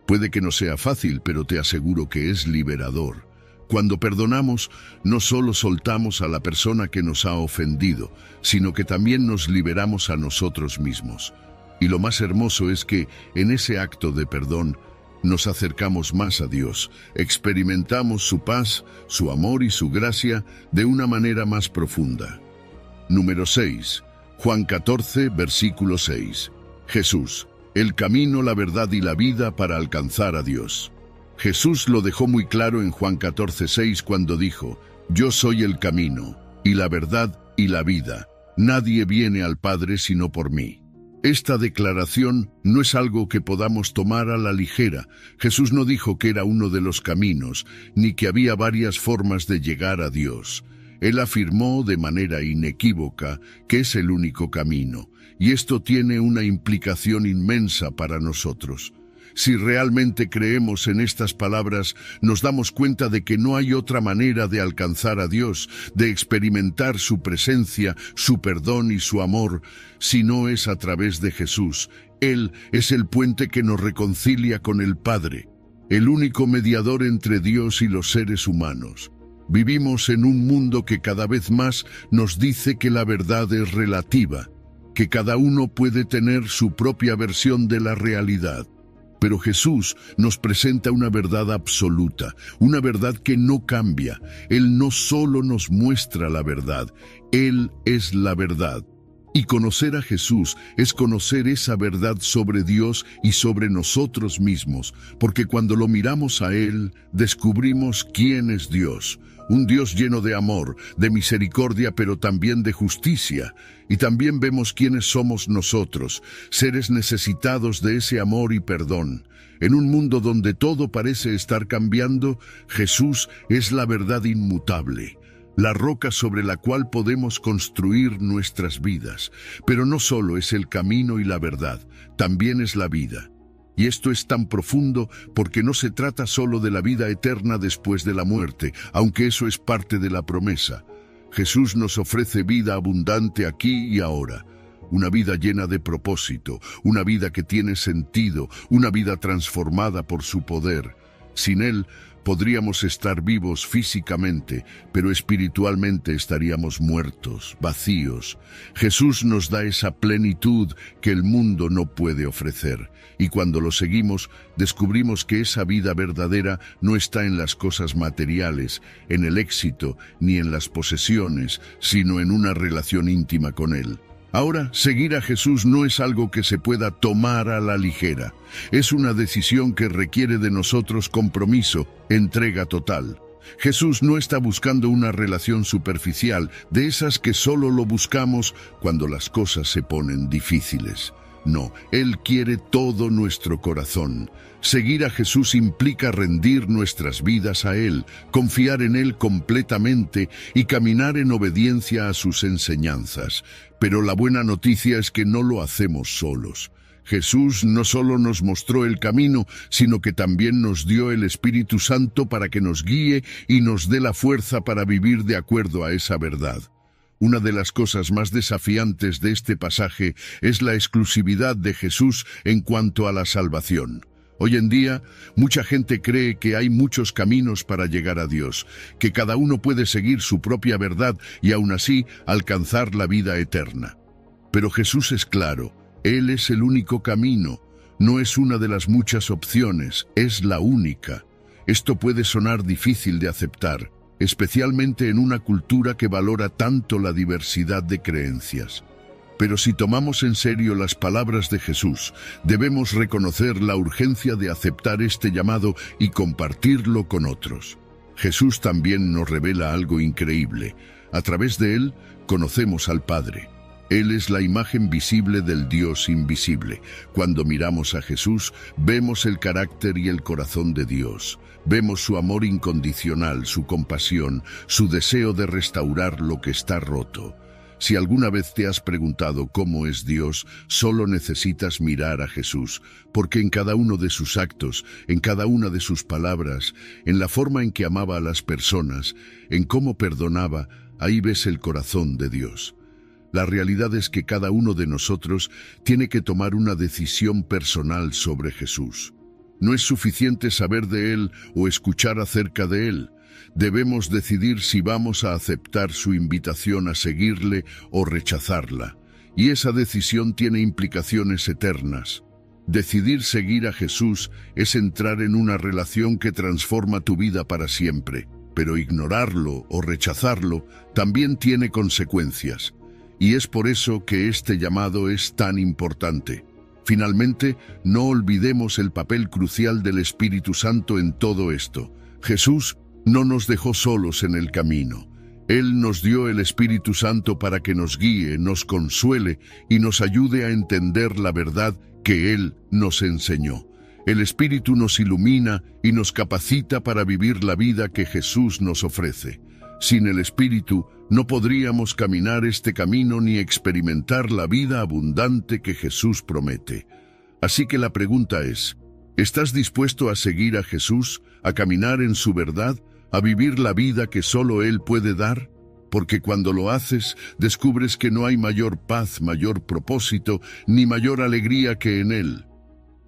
Puede que no sea fácil, pero te aseguro que es liberador. Cuando perdonamos, no solo soltamos a la persona que nos ha ofendido, sino que también nos liberamos a nosotros mismos. Y lo más hermoso es que, en ese acto de perdón, nos acercamos más a Dios, experimentamos su paz, su amor y su gracia de una manera más profunda. Número 6. Juan 14, versículo 6. Jesús, el camino, la verdad y la vida para alcanzar a Dios. Jesús lo dejó muy claro en Juan 14:6 cuando dijo, «Yo soy el camino, y la verdad y la vida. Nadie viene al Padre sino por mí». Esta declaración no es algo que podamos tomar a la ligera. Jesús no dijo que era uno de los caminos, ni que había varias formas de llegar a Dios. Él afirmó de manera inequívoca que es el único camino, y esto tiene una implicación inmensa para nosotros. Si realmente creemos en estas palabras, nos damos cuenta de que no hay otra manera de alcanzar a Dios, de experimentar su presencia, su perdón y su amor, si no es a través de Jesús. Él es el puente que nos reconcilia con el Padre, el único mediador entre Dios y los seres humanos. Vivimos en un mundo que cada vez más nos dice que la verdad es relativa, que cada uno puede tener su propia versión de la realidad. Pero Jesús nos presenta una verdad absoluta, una verdad que no cambia. Él no solo nos muestra la verdad, Él es la verdad. Y conocer a Jesús es conocer esa verdad sobre Dios y sobre nosotros mismos, porque cuando lo miramos a Él, descubrimos quién es Dios. Un Dios lleno de amor, de misericordia, pero también de justicia. Y también vemos quiénes somos nosotros, seres necesitados de ese amor y perdón. En un mundo donde todo parece estar cambiando, Jesús es la verdad inmutable, la roca sobre la cual podemos construir nuestras vidas. Pero no solo es el camino y la verdad, también es la vida. Y esto es tan profundo porque no se trata solo de la vida eterna después de la muerte, aunque eso es parte de la promesa. Jesús nos ofrece vida abundante aquí y ahora, una vida llena de propósito, una vida que tiene sentido, una vida transformada por su poder. Sin Él, podríamos estar vivos físicamente, pero espiritualmente estaríamos muertos, vacíos. Jesús nos da esa plenitud que el mundo no puede ofrecer. Y cuando lo seguimos, descubrimos que esa vida verdadera no está en las cosas materiales, en el éxito, ni en las posesiones, sino en una relación íntima con Él. Ahora, seguir a Jesús no es algo que se pueda tomar a la ligera. Es una decisión que requiere de nosotros compromiso, entrega total. Jesús no está buscando una relación superficial, de esas que solo lo buscamos cuando las cosas se ponen difíciles. No, Él quiere todo nuestro corazón. Seguir a Jesús implica rendir nuestras vidas a Él, confiar en Él completamente y caminar en obediencia a sus enseñanzas. Pero la buena noticia es que no lo hacemos solos. Jesús no solo nos mostró el camino, sino que también nos dio el Espíritu Santo para que nos guíe y nos dé la fuerza para vivir de acuerdo a esa verdad. Una de las cosas más desafiantes de este pasaje es la exclusividad de Jesús en cuanto a la salvación. Hoy en día, mucha gente cree que hay muchos caminos para llegar a Dios, que cada uno puede seguir su propia verdad y aún así alcanzar la vida eterna. Pero Jesús es claro, Él es el único camino, no es una de las muchas opciones, es la única. Esto puede sonar difícil de aceptar, especialmente en una cultura que valora tanto la diversidad de creencias. Pero si tomamos en serio las palabras de Jesús, debemos reconocer la urgencia de aceptar este llamado y compartirlo con otros. Jesús también nos revela algo increíble. A través de Él, conocemos al Padre. Él es la imagen visible del Dios invisible. Cuando miramos a Jesús, vemos el carácter y el corazón de Dios. Vemos su amor incondicional, su compasión, su deseo de restaurar lo que está roto. Si alguna vez te has preguntado cómo es Dios, solo necesitas mirar a Jesús, porque en cada uno de sus actos, en cada una de sus palabras, en la forma en que amaba a las personas, en cómo perdonaba, ahí ves el corazón de Dios. La realidad es que cada uno de nosotros tiene que tomar una decisión personal sobre Jesús. No es suficiente saber de Él o escuchar acerca de Él. Debemos decidir si vamos a aceptar su invitación a seguirle o rechazarla. Y esa decisión tiene implicaciones eternas. Decidir seguir a Jesús es entrar en una relación que transforma tu vida para siempre. Pero ignorarlo o rechazarlo también tiene consecuencias. Y es por eso que este llamado es tan importante. Finalmente, no olvidemos el papel crucial del Espíritu Santo en todo esto. Jesús no nos dejó solos en el camino. Él nos dio el Espíritu Santo para que nos guíe, nos consuele y nos ayude a entender la verdad que Él nos enseñó. El Espíritu nos ilumina y nos capacita para vivir la vida que Jesús nos ofrece. Sin el Espíritu, no podríamos caminar este camino ni experimentar la vida abundante que Jesús promete. Así que la pregunta es, ¿Estás dispuesto a seguir a Jesús, a caminar en su verdad, a vivir la vida que solo Él puede dar? Porque cuando lo haces, descubres que no hay mayor paz, mayor propósito, ni mayor alegría que en Él.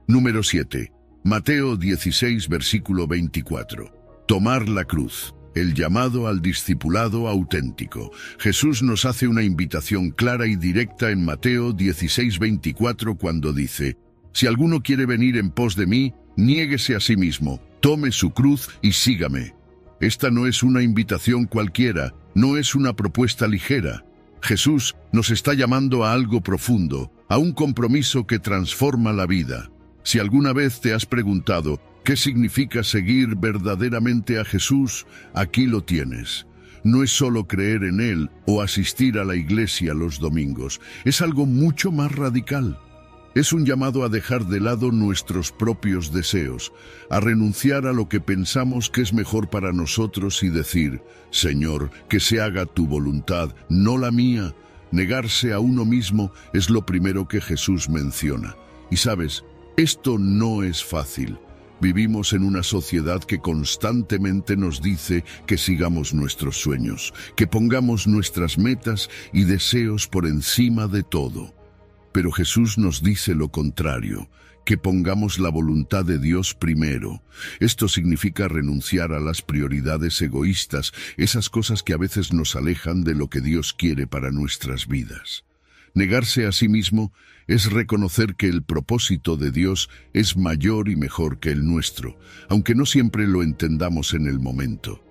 Número 7. Mateo 16, versículo 24. Tomar la cruz. El llamado al discipulado auténtico. Jesús nos hace una invitación clara y directa en Mateo 16, 24 cuando dice: Si alguno quiere venir en pos de mí, niéguese a sí mismo, tome su cruz y sígame. Esta no es una invitación cualquiera, no es una propuesta ligera. Jesús nos está llamando a algo profundo, a un compromiso que transforma la vida. Si alguna vez te has preguntado ¿qué significa seguir verdaderamente a Jesús? Aquí lo tienes. No es solo creer en Él o asistir a la iglesia los domingos, es algo mucho más radical. Es un llamado a dejar de lado nuestros propios deseos, a renunciar a lo que pensamos que es mejor para nosotros y decir: Señor, que se haga tu voluntad, no la mía. Negarse a uno mismo es lo primero que Jesús menciona. Y sabes, esto no es fácil. Vivimos en una sociedad que constantemente nos dice que sigamos nuestros sueños, que pongamos nuestras metas y deseos por encima de todo. Pero Jesús nos dice lo contrario, que pongamos la voluntad de Dios primero. Esto significa renunciar a las prioridades egoístas, esas cosas que a veces nos alejan de lo que Dios quiere para nuestras vidas. Negarse a sí mismo es reconocer que el propósito de Dios es mayor y mejor que el nuestro, aunque no siempre lo entendamos en el momento.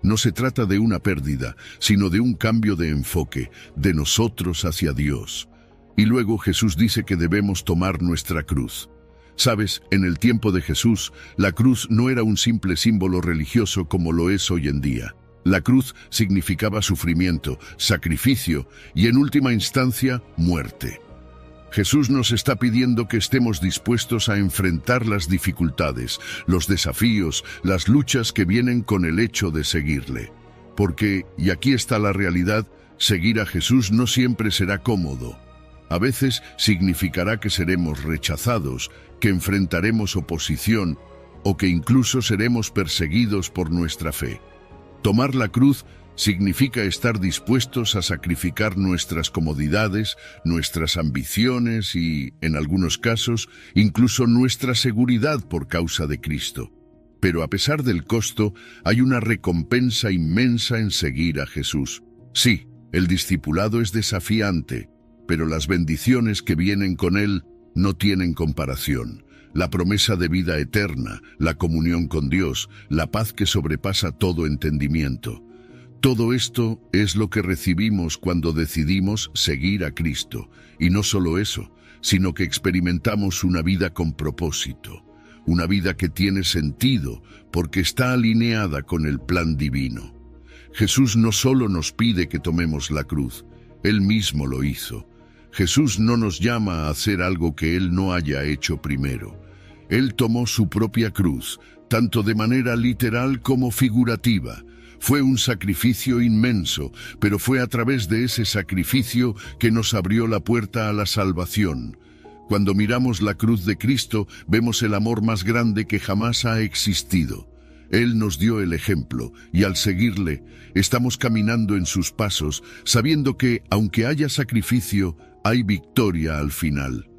No se trata de una pérdida, sino de un cambio de enfoque, de nosotros hacia Dios. Y luego Jesús dice que debemos tomar nuestra cruz. Sabes, en el tiempo de Jesús, la cruz no era un simple símbolo religioso como lo es hoy en día. La cruz significaba sufrimiento, sacrificio y, en última instancia, muerte. Jesús nos está pidiendo que estemos dispuestos a enfrentar las dificultades, los desafíos, las luchas que vienen con el hecho de seguirle. Porque, y aquí está la realidad, seguir a Jesús no siempre será cómodo. A veces significará que seremos rechazados, que enfrentaremos oposición o que incluso seremos perseguidos por nuestra fe. Tomar la cruz significa estar dispuestos a sacrificar nuestras comodidades, nuestras ambiciones y, en algunos casos, incluso nuestra seguridad por causa de Cristo. Pero a pesar del costo, hay una recompensa inmensa en seguir a Jesús. Sí, el discipulado es desafiante, pero las bendiciones que vienen con él no tienen comparación. La promesa de vida eterna, la comunión con Dios, la paz que sobrepasa todo entendimiento. Todo esto es lo que recibimos cuando decidimos seguir a Cristo. Y no solo eso, sino que experimentamos una vida con propósito. Una vida que tiene sentido porque está alineada con el plan divino. Jesús no solo nos pide que tomemos la cruz, Él mismo lo hizo. Jesús no nos llama a hacer algo que Él no haya hecho primero. Él tomó su propia cruz, tanto de manera literal como figurativa. Fue un sacrificio inmenso, pero fue a través de ese sacrificio que nos abrió la puerta a la salvación. Cuando miramos la cruz de Cristo, vemos el amor más grande que jamás ha existido. Él nos dio el ejemplo, y al seguirle, estamos caminando en sus pasos, sabiendo que, aunque haya sacrificio, hay victoria al final.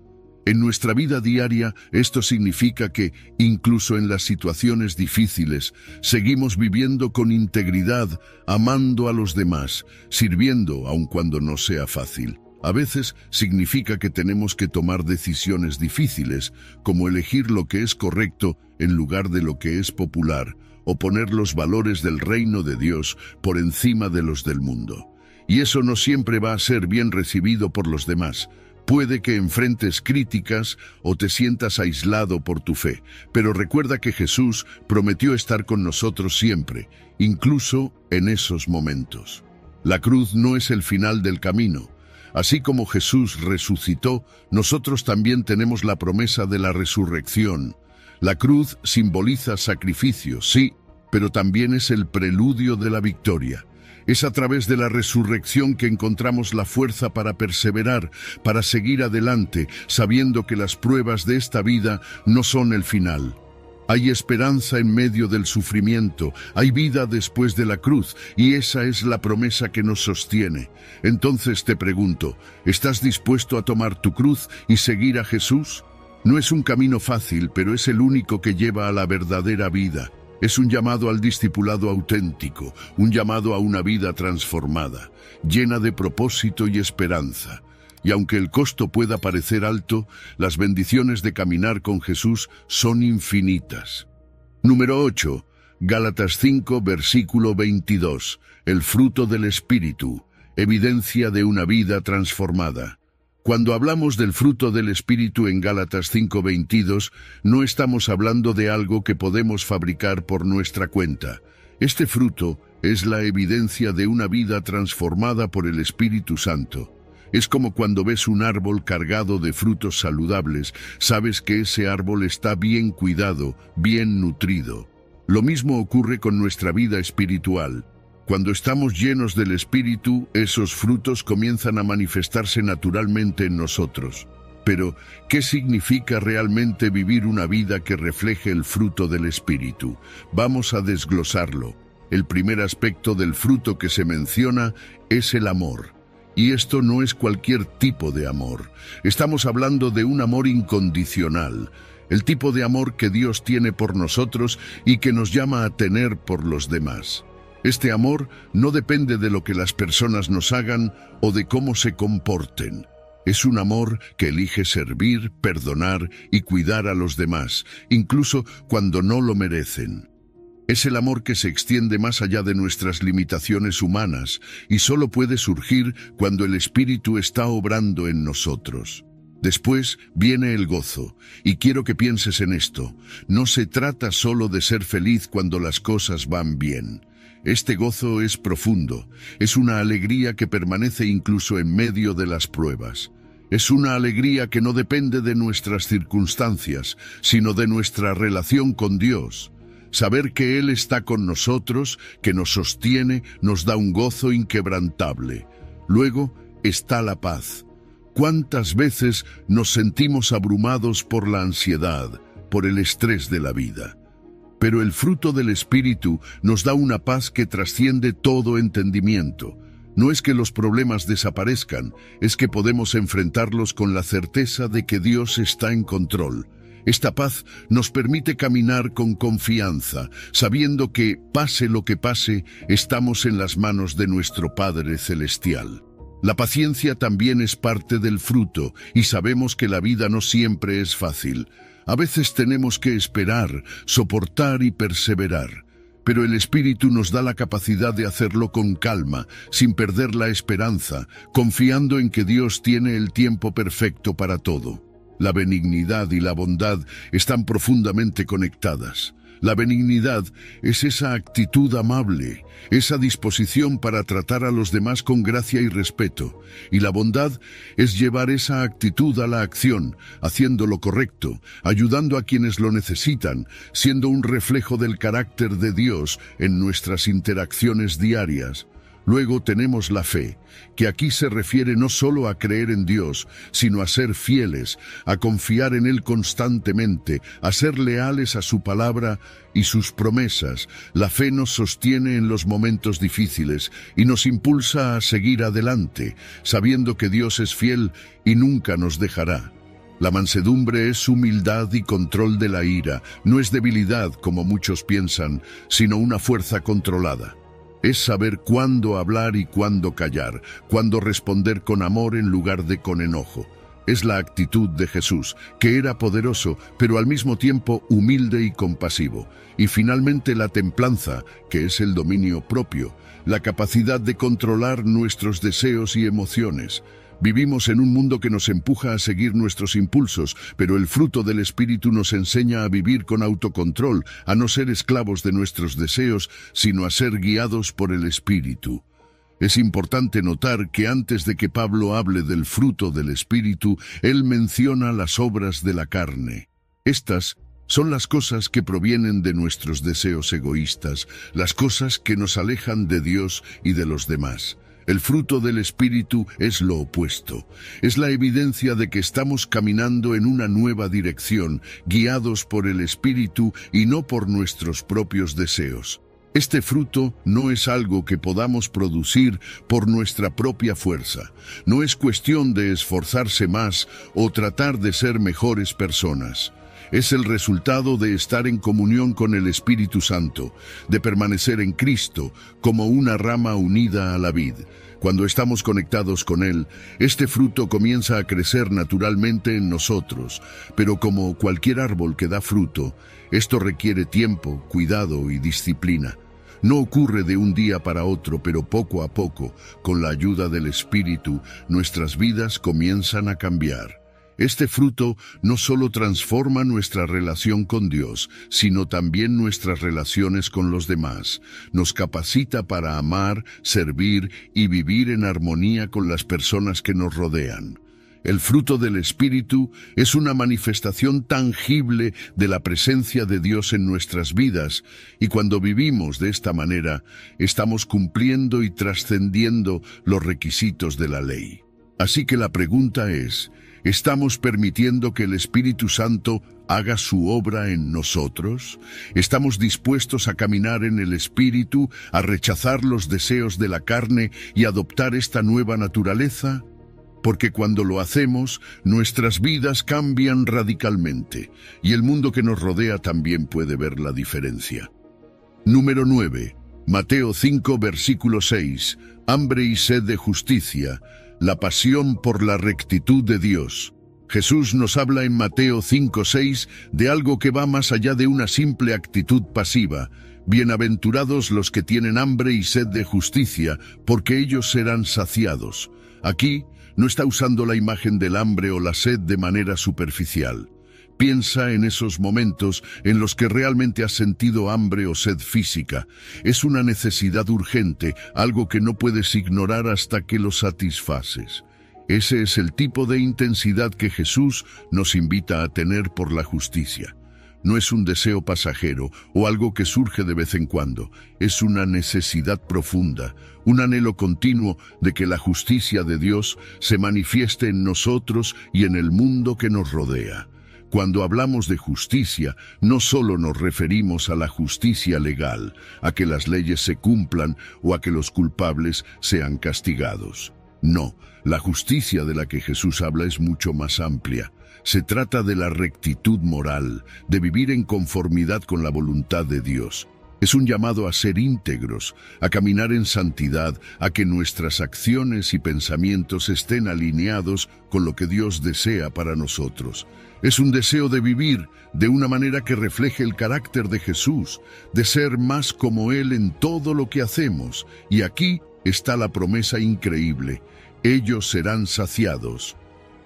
En nuestra vida diaria, esto significa que, incluso en las situaciones difíciles, seguimos viviendo con integridad, amando a los demás, sirviendo aun cuando no sea fácil. A veces significa que tenemos que tomar decisiones difíciles, como elegir lo que es correcto en lugar de lo que es popular, o poner los valores del reino de Dios por encima de los del mundo. Y eso no siempre va a ser bien recibido por los demás. Puede que enfrentes críticas o te sientas aislado por tu fe, pero recuerda que Jesús prometió estar con nosotros siempre, incluso en esos momentos. La cruz no es el final del camino. Así como Jesús resucitó, nosotros también tenemos la promesa de la resurrección. La cruz simboliza sacrificio, sí, pero también es el preludio de la victoria. Es a través de la resurrección que encontramos la fuerza para perseverar, para seguir adelante, sabiendo que las pruebas de esta vida no son el final. Hay esperanza en medio del sufrimiento, hay vida después de la cruz, y esa es la promesa que nos sostiene. Entonces te pregunto, ¿estás dispuesto a tomar tu cruz y seguir a Jesús? No es un camino fácil, pero es el único que lleva a la verdadera vida. Es un llamado al discipulado auténtico, un llamado a una vida transformada, llena de propósito y esperanza. Y aunque el costo pueda parecer alto, las bendiciones de caminar con Jesús son infinitas. Número 8. Gálatas 5, versículo 22. El fruto del Espíritu, evidencia de una vida transformada. Cuando hablamos del fruto del Espíritu en Gálatas 5:22, no estamos hablando de algo que podemos fabricar por nuestra cuenta. Este fruto es la evidencia de una vida transformada por el Espíritu Santo. Es como cuando ves un árbol cargado de frutos saludables, sabes que ese árbol está bien cuidado, bien nutrido. Lo mismo ocurre con nuestra vida espiritual. Cuando estamos llenos del Espíritu, esos frutos comienzan a manifestarse naturalmente en nosotros. Pero, ¿qué significa realmente vivir una vida que refleje el fruto del Espíritu? Vamos a desglosarlo. El primer aspecto del fruto que se menciona es el amor. Y esto no es cualquier tipo de amor. Estamos hablando de un amor incondicional, el tipo de amor que Dios tiene por nosotros y que nos llama a tener por los demás. Este amor no depende de lo que las personas nos hagan o de cómo se comporten. Es un amor que elige servir, perdonar y cuidar a los demás, incluso cuando no lo merecen. Es el amor que se extiende más allá de nuestras limitaciones humanas y solo puede surgir cuando el Espíritu está obrando en nosotros. Después viene el gozo, y quiero que pienses en esto. No se trata solo de ser feliz cuando las cosas van bien. Este gozo es profundo, es una alegría que permanece incluso en medio de las pruebas. Es una alegría que no depende de nuestras circunstancias, sino de nuestra relación con Dios. Saber que Él está con nosotros, que nos sostiene, nos da un gozo inquebrantable. Luego está la paz. ¿Cuántas veces nos sentimos abrumados por la ansiedad, por el estrés de la vida? Pero el fruto del Espíritu nos da una paz que trasciende todo entendimiento. No es que los problemas desaparezcan, es que podemos enfrentarlos con la certeza de que Dios está en control. Esta paz nos permite caminar con confianza, sabiendo que, pase lo que pase, estamos en las manos de nuestro Padre Celestial. La paciencia también es parte del fruto, y sabemos que la vida no siempre es fácil. A veces tenemos que esperar, soportar y perseverar. Pero el Espíritu nos da la capacidad de hacerlo con calma, sin perder la esperanza, confiando en que Dios tiene el tiempo perfecto para todo. La benignidad y la bondad están profundamente conectadas. La benignidad es esa actitud amable, esa disposición para tratar a los demás con gracia y respeto. Y la bondad es llevar esa actitud a la acción, haciendo lo correcto, ayudando a quienes lo necesitan, siendo un reflejo del carácter de Dios en nuestras interacciones diarias. Luego tenemos la fe, que aquí se refiere no solo a creer en Dios, sino a ser fieles, a confiar en Él constantemente, a ser leales a su palabra y sus promesas. La fe nos sostiene en los momentos difíciles y nos impulsa a seguir adelante, sabiendo que Dios es fiel y nunca nos dejará. La mansedumbre es humildad y control de la ira, no es debilidad como muchos piensan, sino una fuerza controlada. Es saber cuándo hablar y cuándo callar, cuándo responder con amor en lugar de con enojo. Es la actitud de Jesús, que era poderoso, pero al mismo tiempo humilde y compasivo. Y finalmente la templanza, que es el dominio propio, la capacidad de controlar nuestros deseos y emociones. Vivimos en un mundo que nos empuja a seguir nuestros impulsos, pero el fruto del Espíritu nos enseña a vivir con autocontrol, a no ser esclavos de nuestros deseos, sino a ser guiados por el Espíritu. Es importante notar que antes de que Pablo hable del fruto del Espíritu, él menciona las obras de la carne. Estas Son las cosas que provienen de nuestros deseos egoístas, las cosas que nos alejan de Dios y de los demás. El fruto del Espíritu es lo opuesto. Es la evidencia de que estamos caminando en una nueva dirección, guiados por el Espíritu y no por nuestros propios deseos. Este fruto no es algo que podamos producir por nuestra propia fuerza. No es cuestión de esforzarse más o tratar de ser mejores personas. Es el resultado de estar en comunión con el Espíritu Santo, de permanecer en Cristo como una rama unida a la vid. Cuando estamos conectados con Él, este fruto comienza a crecer naturalmente en nosotros, pero como cualquier árbol que da fruto, esto requiere tiempo, cuidado y disciplina. No ocurre de un día para otro, pero poco a poco, con la ayuda del Espíritu, nuestras vidas comienzan a cambiar. Este fruto no solo transforma nuestra relación con Dios, sino también nuestras relaciones con los demás. Nos capacita para amar, servir y vivir en armonía con las personas que nos rodean. El fruto del Espíritu es una manifestación tangible de la presencia de Dios en nuestras vidas, y cuando vivimos de esta manera, estamos cumpliendo y trascendiendo los requisitos de la ley. Así que la pregunta es, ¿estamos permitiendo que el Espíritu Santo haga su obra en nosotros? ¿Estamos dispuestos a caminar en el Espíritu, a rechazar los deseos de la carne y adoptar esta nueva naturaleza? Porque cuando lo hacemos, nuestras vidas cambian radicalmente, y el mundo que nos rodea también puede ver la diferencia. Número 9. Mateo 5, versículo 6. Hambre y sed de justicia, la pasión por la rectitud de Dios. Jesús nos habla en Mateo 5:6 de algo que va más allá de una simple actitud pasiva. Bienaventurados los que tienen hambre y sed de justicia, porque ellos serán saciados. Aquí no está usando la imagen del hambre o la sed de manera superficial. Piensa en esos momentos en los que realmente has sentido hambre o sed física. Es una necesidad urgente, algo que no puedes ignorar hasta que lo satisfaces. Ese es el tipo de intensidad que Jesús nos invita a tener por la justicia. No es un deseo pasajero o algo que surge de vez en cuando. Es una necesidad profunda, un anhelo continuo de que la justicia de Dios se manifieste en nosotros y en el mundo que nos rodea. Cuando hablamos de justicia, no solo nos referimos a la justicia legal, a que las leyes se cumplan o a que los culpables sean castigados. No, la justicia de la que Jesús habla es mucho más amplia. Se trata de la rectitud moral, de vivir en conformidad con la voluntad de Dios. Es un llamado a ser íntegros, a caminar en santidad, a que nuestras acciones y pensamientos estén alineados con lo que Dios desea para nosotros. Es un deseo de vivir de una manera que refleje el carácter de Jesús, de ser más como Él en todo lo que hacemos. Y aquí está la promesa increíble: ellos serán saciados.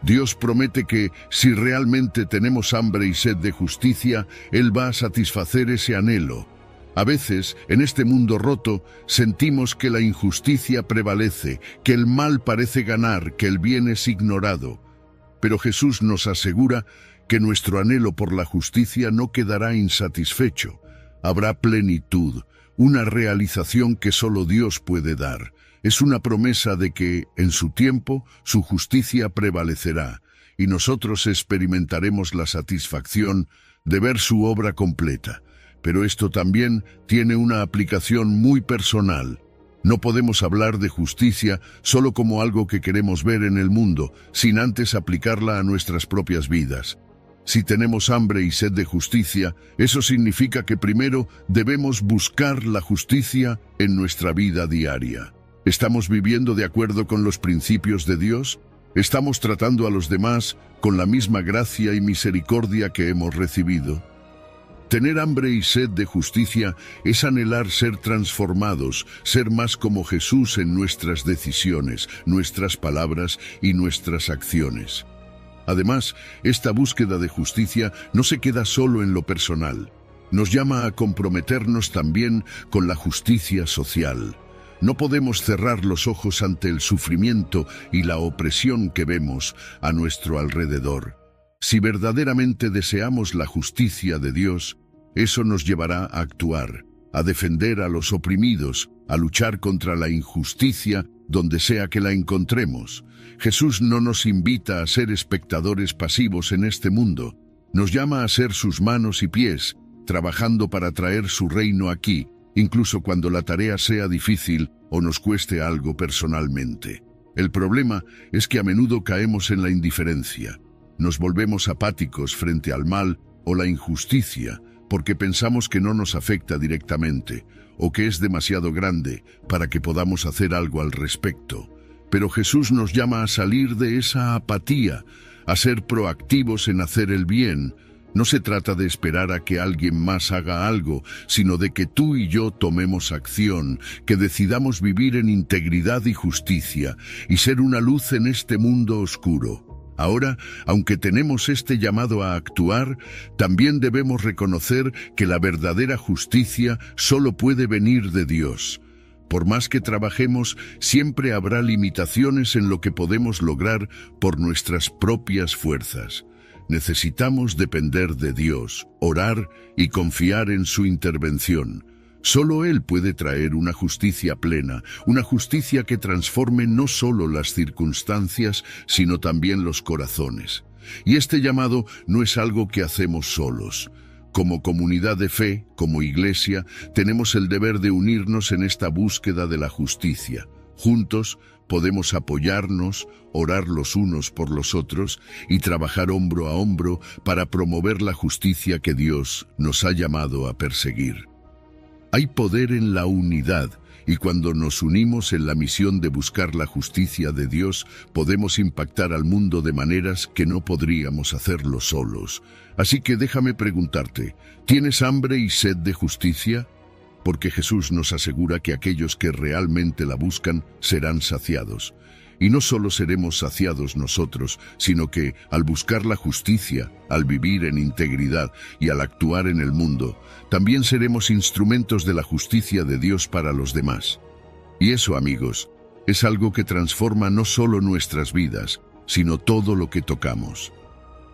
Dios promete que, si realmente tenemos hambre y sed de justicia, Él va a satisfacer ese anhelo. A veces, en este mundo roto, sentimos que la injusticia prevalece, que el mal parece ganar, que el bien es ignorado. Pero Jesús nos asegura que nuestro anhelo por la justicia no quedará insatisfecho. Habrá plenitud, una realización que solo Dios puede dar. Es una promesa de que, en su tiempo, su justicia prevalecerá, y nosotros experimentaremos la satisfacción de ver su obra completa. Pero esto también tiene una aplicación muy personal. No podemos hablar de justicia solo como algo que queremos ver en el mundo, sin antes aplicarla a nuestras propias vidas. Si tenemos hambre y sed de justicia, eso significa que primero debemos buscar la justicia en nuestra vida diaria. ¿Estamos viviendo de acuerdo con los principios de Dios? ¿Estamos tratando a los demás con la misma gracia y misericordia que hemos recibido? Tener hambre y sed de justicia es anhelar ser transformados, ser más como Jesús en nuestras decisiones, nuestras palabras y nuestras acciones. Además, esta búsqueda de justicia no se queda solo en lo personal. Nos llama a comprometernos también con la justicia social. No podemos cerrar los ojos ante el sufrimiento y la opresión que vemos a nuestro alrededor. Si verdaderamente deseamos la justicia de Dios, eso nos llevará a actuar, a defender a los oprimidos, a luchar contra la injusticia donde sea que la encontremos. Jesús no nos invita a ser espectadores pasivos en este mundo. Nos llama a ser sus manos y pies, trabajando para traer su reino aquí, incluso cuando la tarea sea difícil o nos cueste algo personalmente. El problema es que a menudo caemos en la indiferencia. Nos volvemos apáticos frente al mal o la injusticia porque pensamos que no nos afecta directamente o que es demasiado grande para que podamos hacer algo al respecto. Pero Jesús nos llama a salir de esa apatía, a ser proactivos en hacer el bien. No se trata de esperar a que alguien más haga algo, sino de que tú y yo tomemos acción, que decidamos vivir en integridad y justicia, y ser una luz en este mundo oscuro. Ahora, aunque tenemos este llamado a actuar, también debemos reconocer que la verdadera justicia solo puede venir de Dios. Por más que trabajemos, siempre habrá limitaciones en lo que podemos lograr por nuestras propias fuerzas. Necesitamos depender de Dios, orar y confiar en su intervención. Solo Él puede traer una justicia plena, una justicia que transforme no solo las circunstancias, sino también los corazones. Y este llamado no es algo que hacemos solos. Como comunidad de fe, como iglesia, tenemos el deber de unirnos en esta búsqueda de la justicia. Juntos podemos apoyarnos, orar los unos por los otros y trabajar hombro a hombro para promover la justicia que Dios nos ha llamado a perseguir. Hay poder en la unidad, y cuando nos unimos en la misión de buscar la justicia de Dios, podemos impactar al mundo de maneras que no podríamos hacerlo solos. Así que déjame preguntarte, ¿tienes hambre y sed de justicia? Porque Jesús nos asegura que aquellos que realmente la buscan serán saciados. Y no solo seremos saciados nosotros, sino que, al buscar la justicia, al vivir en integridad y al actuar en el mundo, también seremos instrumentos de la justicia de Dios para los demás. Y eso, amigos, es algo que transforma no solo nuestras vidas, sino todo lo que tocamos.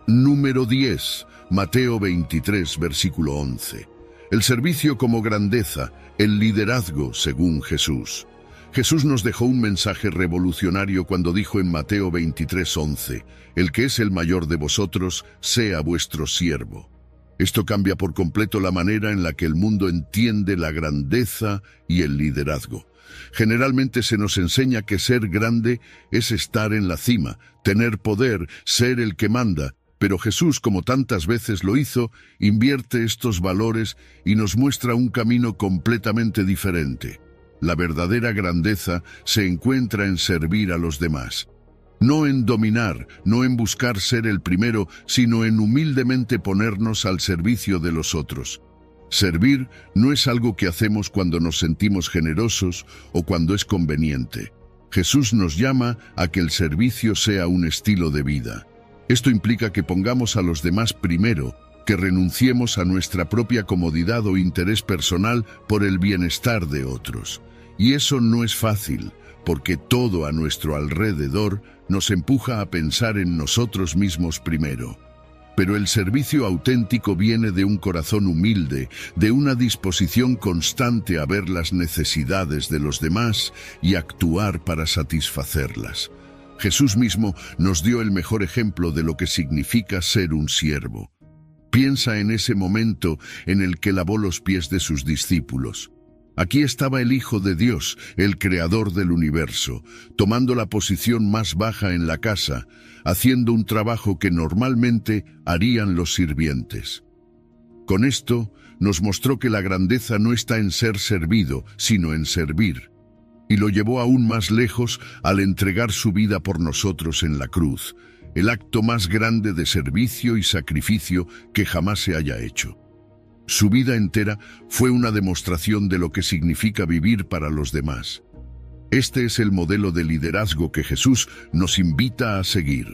Número 10, Mateo 23, versículo 11. El servicio como grandeza, el liderazgo según Jesús. Jesús nos dejó un mensaje revolucionario cuando dijo en Mateo 23:11, «El que es el mayor de vosotros, sea vuestro siervo». Esto cambia por completo la manera en la que el mundo entiende la grandeza y el liderazgo. Generalmente se nos enseña que ser grande es estar en la cima, tener poder, ser el que manda, pero Jesús, como tantas veces lo hizo, invierte estos valores y nos muestra un camino completamente diferente. La verdadera grandeza se encuentra en servir a los demás. No en dominar, no en buscar ser el primero, sino en humildemente ponernos al servicio de los otros. Servir no es algo que hacemos cuando nos sentimos generosos o cuando es conveniente. Jesús nos llama a que el servicio sea un estilo de vida. Esto implica que pongamos a los demás primero, que renunciemos a nuestra propia comodidad o interés personal por el bienestar de otros. Y eso no es fácil, porque todo a nuestro alrededor nos empuja a pensar en nosotros mismos primero. Pero el servicio auténtico viene de un corazón humilde, de una disposición constante a ver las necesidades de los demás y actuar para satisfacerlas. Jesús mismo nos dio el mejor ejemplo de lo que significa ser un siervo. Piensa en ese momento en el que lavó los pies de sus discípulos. Aquí estaba el Hijo de Dios, el Creador del universo, tomando la posición más baja en la casa, haciendo un trabajo que normalmente harían los sirvientes. Con esto, nos mostró que la grandeza no está en ser servido, sino en servir. Y lo llevó aún más lejos al entregar su vida por nosotros en la cruz, el acto más grande de servicio y sacrificio que jamás se haya hecho. Su vida entera fue una demostración de lo que significa vivir para los demás. Este es el modelo de liderazgo que Jesús nos invita a seguir.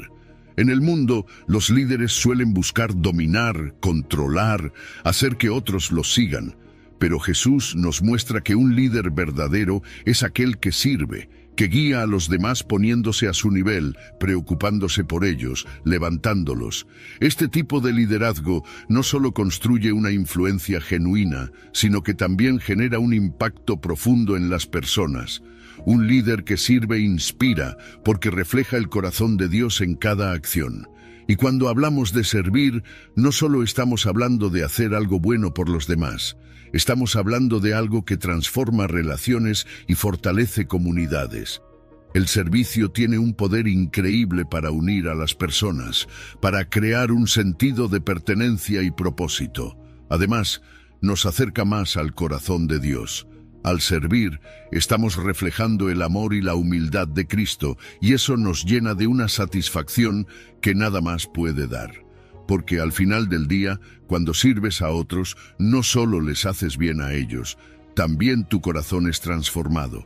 En el mundo, los líderes suelen buscar dominar, controlar, hacer que otros los sigan. Pero Jesús nos muestra que un líder verdadero es aquel que sirve, que guía a los demás poniéndose a su nivel, preocupándose por ellos, levantándolos. Este tipo de liderazgo no solo construye una influencia genuina, sino que también genera un impacto profundo en las personas. Un líder que sirve inspira, porque refleja el corazón de Dios en cada acción. Y cuando hablamos de servir, no solo estamos hablando de hacer algo bueno por los demás. Estamos hablando de algo que transforma relaciones y fortalece comunidades. El servicio tiene un poder increíble para unir a las personas, para crear un sentido de pertenencia y propósito. Además, nos acerca más al corazón de Dios. Al servir, estamos reflejando el amor y la humildad de Cristo, y eso nos llena de una satisfacción que nada más puede dar. Porque al final del día, cuando sirves a otros, no solo les haces bien a ellos, también tu corazón es transformado.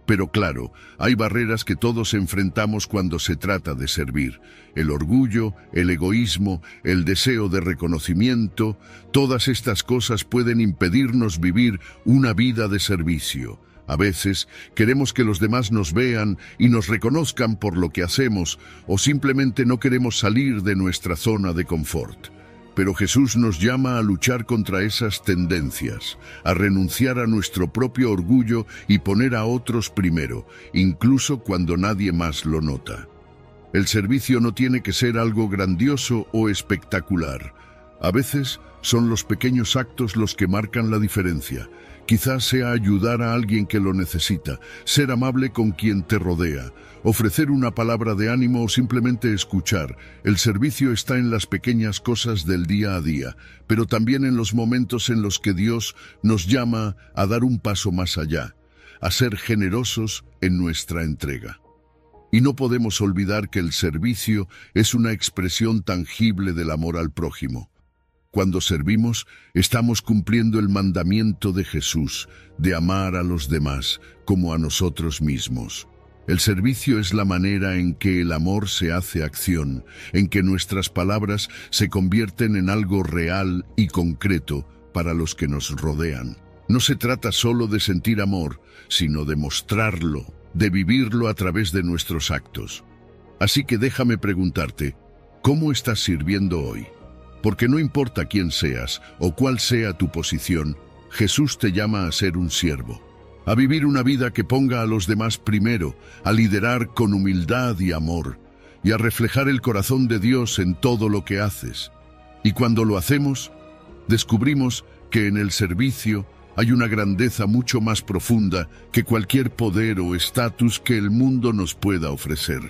Pero claro, hay barreras que todos enfrentamos cuando se trata de servir. El orgullo, el egoísmo, el deseo de reconocimiento, todas estas cosas pueden impedirnos vivir una vida de servicio. A veces queremos que los demás nos vean y nos reconozcan por lo que hacemos, o simplemente no queremos salir de nuestra zona de confort. Pero Jesús nos llama a luchar contra esas tendencias, a renunciar a nuestro propio orgullo y poner a otros primero, incluso cuando nadie más lo nota. El servicio no tiene que ser algo grandioso o espectacular. A veces son los pequeños actos los que marcan la diferencia. Quizás sea ayudar a alguien que lo necesita, ser amable con quien te rodea, ofrecer una palabra de ánimo o simplemente escuchar. El servicio está en las pequeñas cosas del día a día, pero también en los momentos en los que Dios nos llama a dar un paso más allá, a ser generosos en nuestra entrega. Y no podemos olvidar que el servicio es una expresión tangible del amor al prójimo. Cuando servimos, estamos cumpliendo el mandamiento de Jesús, de amar a los demás como a nosotros mismos. El servicio es la manera en que el amor se hace acción, en que nuestras palabras se convierten en algo real y concreto para los que nos rodean. No se trata solo de sentir amor, sino de mostrarlo, de vivirlo a través de nuestros actos. Así que déjame preguntarte, ¿cómo estás sirviendo hoy? Porque no importa quién seas o cuál sea tu posición, Jesús te llama a ser un siervo, a vivir una vida que ponga a los demás primero, a liderar con humildad y amor, y a reflejar el corazón de Dios en todo lo que haces. Y cuando lo hacemos, descubrimos que en el servicio hay una grandeza mucho más profunda que cualquier poder o estatus que el mundo nos pueda ofrecer.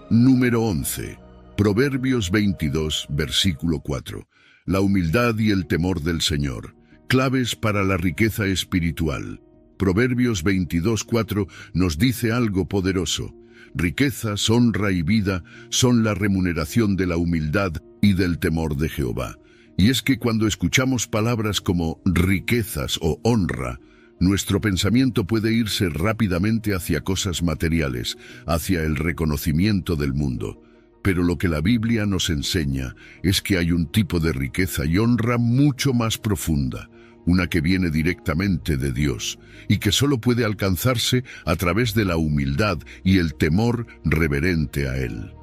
Número 11. Proverbios 22, versículo 4. La humildad y el temor del Señor, claves para la riqueza espiritual. Proverbios 22, 4 nos dice algo poderoso. Riquezas, honra y vida son la remuneración de la humildad y del temor de Jehová. Y es que cuando escuchamos palabras como riquezas o honra, nuestro pensamiento puede irse rápidamente hacia cosas materiales, hacia el reconocimiento del mundo. Pero lo que la Biblia nos enseña es que hay un tipo de riqueza y honra mucho más profunda, una que viene directamente de Dios y que solo puede alcanzarse a través de la humildad y el temor reverente a Él.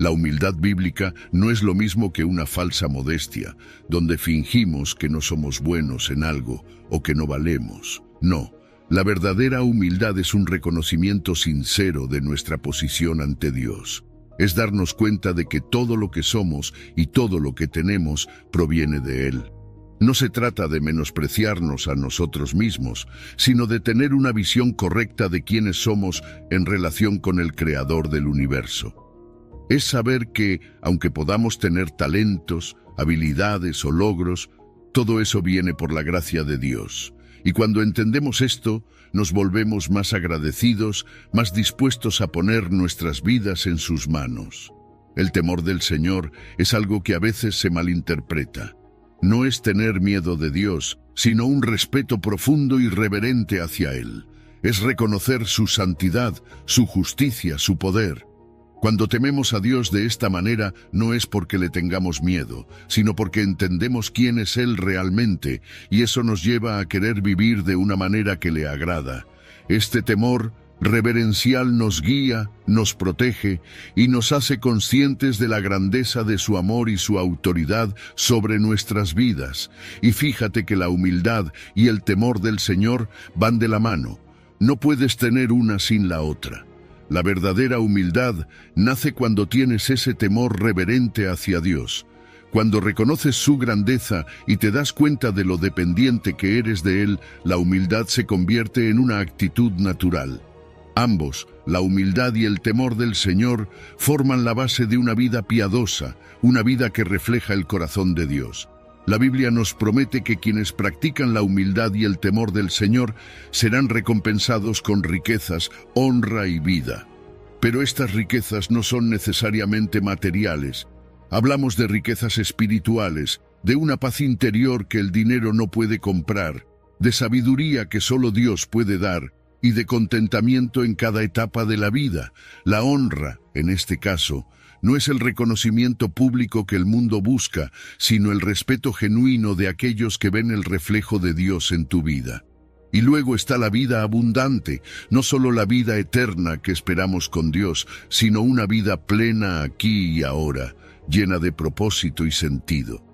La humildad bíblica no es lo mismo que una falsa modestia, donde fingimos que no somos buenos en algo o que no valemos. No, la verdadera humildad es un reconocimiento sincero de nuestra posición ante Dios. Es darnos cuenta de que todo lo que somos y todo lo que tenemos proviene de Él. No se trata de menospreciarnos a nosotros mismos, sino de tener una visión correcta de quiénes somos en relación con el Creador del universo. Es saber que, aunque podamos tener talentos, habilidades o logros, todo eso viene por la gracia de Dios. Y cuando entendemos esto, nos volvemos más agradecidos, más dispuestos a poner nuestras vidas en sus manos. El temor del Señor es algo que a veces se malinterpreta. No es tener miedo de Dios, sino un respeto profundo y reverente hacia Él. Es reconocer su santidad, su justicia, su poder. Cuando tememos a Dios de esta manera, no es porque le tengamos miedo, sino porque entendemos quién es Él realmente, y eso nos lleva a querer vivir de una manera que le agrada. Este temor reverencial nos guía, nos protege y nos hace conscientes de la grandeza de su amor y su autoridad sobre nuestras vidas. Y fíjate que la humildad y el temor del Señor van de la mano. No puedes tener una sin la otra. La verdadera humildad nace cuando tienes ese temor reverente hacia Dios. Cuando reconoces su grandeza y te das cuenta de lo dependiente que eres de Él, la humildad se convierte en una actitud natural. Ambos, la humildad y el temor del Señor, forman la base de una vida piadosa, una vida que refleja el corazón de Dios. La Biblia nos promete que quienes practican la humildad y el temor del Señor serán recompensados con riquezas, honra y vida. Pero estas riquezas no son necesariamente materiales. Hablamos de riquezas espirituales, de una paz interior que el dinero no puede comprar, de sabiduría que solo Dios puede dar y de contentamiento en cada etapa de la vida. La honra, en este caso, no es el reconocimiento público que el mundo busca, sino el respeto genuino de aquellos que ven el reflejo de Dios en tu vida. Y luego está la vida abundante, no solo la vida eterna que esperamos con Dios, sino una vida plena aquí y ahora, llena de propósito y sentido.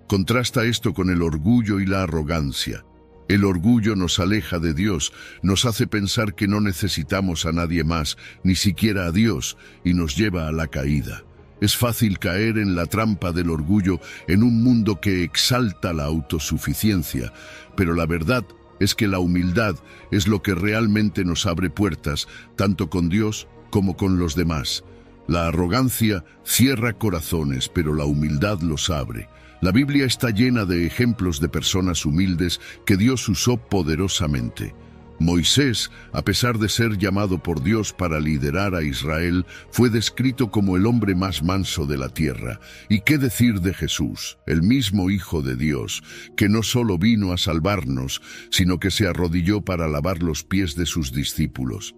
Contrasta esto con el orgullo y la arrogancia. El orgullo nos aleja de Dios, nos hace pensar que no necesitamos a nadie más, ni siquiera a Dios, y nos lleva a la caída. Es fácil caer en la trampa del orgullo en un mundo que exalta la autosuficiencia, pero la verdad es que la humildad es lo que realmente nos abre puertas, tanto con Dios como con los demás. La arrogancia cierra corazones, pero la humildad los abre. La Biblia está llena de ejemplos de personas humildes que Dios usó poderosamente. Moisés, a pesar de ser llamado por Dios para liderar a Israel, fue descrito como el hombre más manso de la tierra. ¿Y qué decir de Jesús, el mismo Hijo de Dios, que no solo vino a salvarnos, sino que se arrodilló para lavar los pies de sus discípulos?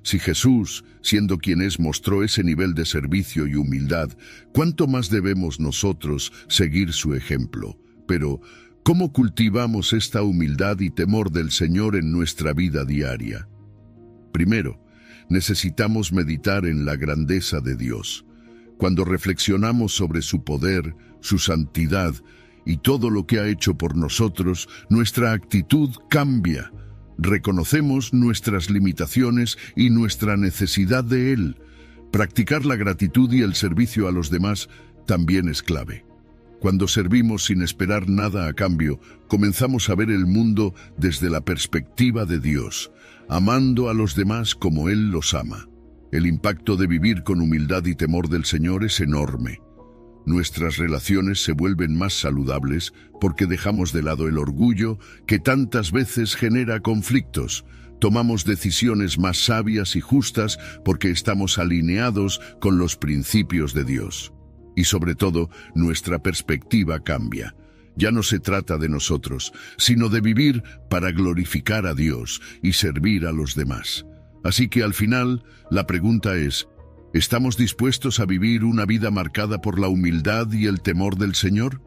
Si Jesús, siendo quien es, mostró ese nivel de servicio y humildad, ¿cuánto más debemos nosotros seguir su ejemplo? Pero, ¿cómo cultivamos esta humildad y temor del Señor en nuestra vida diaria? Primero, necesitamos meditar en la grandeza de Dios. Cuando reflexionamos sobre su poder, su santidad y todo lo que ha hecho por nosotros, nuestra actitud cambia. Reconocemos nuestras limitaciones y nuestra necesidad de Él. Practicar la gratitud y el servicio a los demás también es clave. Cuando servimos sin esperar nada a cambio, comenzamos a ver el mundo desde la perspectiva de Dios, amando a los demás como Él los ama. El impacto de vivir con humildad y temor del Señor es enorme. Nuestras relaciones se vuelven más saludables porque dejamos de lado el orgullo que tantas veces genera conflictos. Tomamos decisiones más sabias y justas porque estamos alineados con los principios de Dios. Y sobre todo, nuestra perspectiva cambia. Ya no se trata de nosotros, sino de vivir para glorificar a Dios y servir a los demás. Así que al final, la pregunta es, ¿estamos dispuestos a vivir una vida marcada por la humildad y el temor del Señor?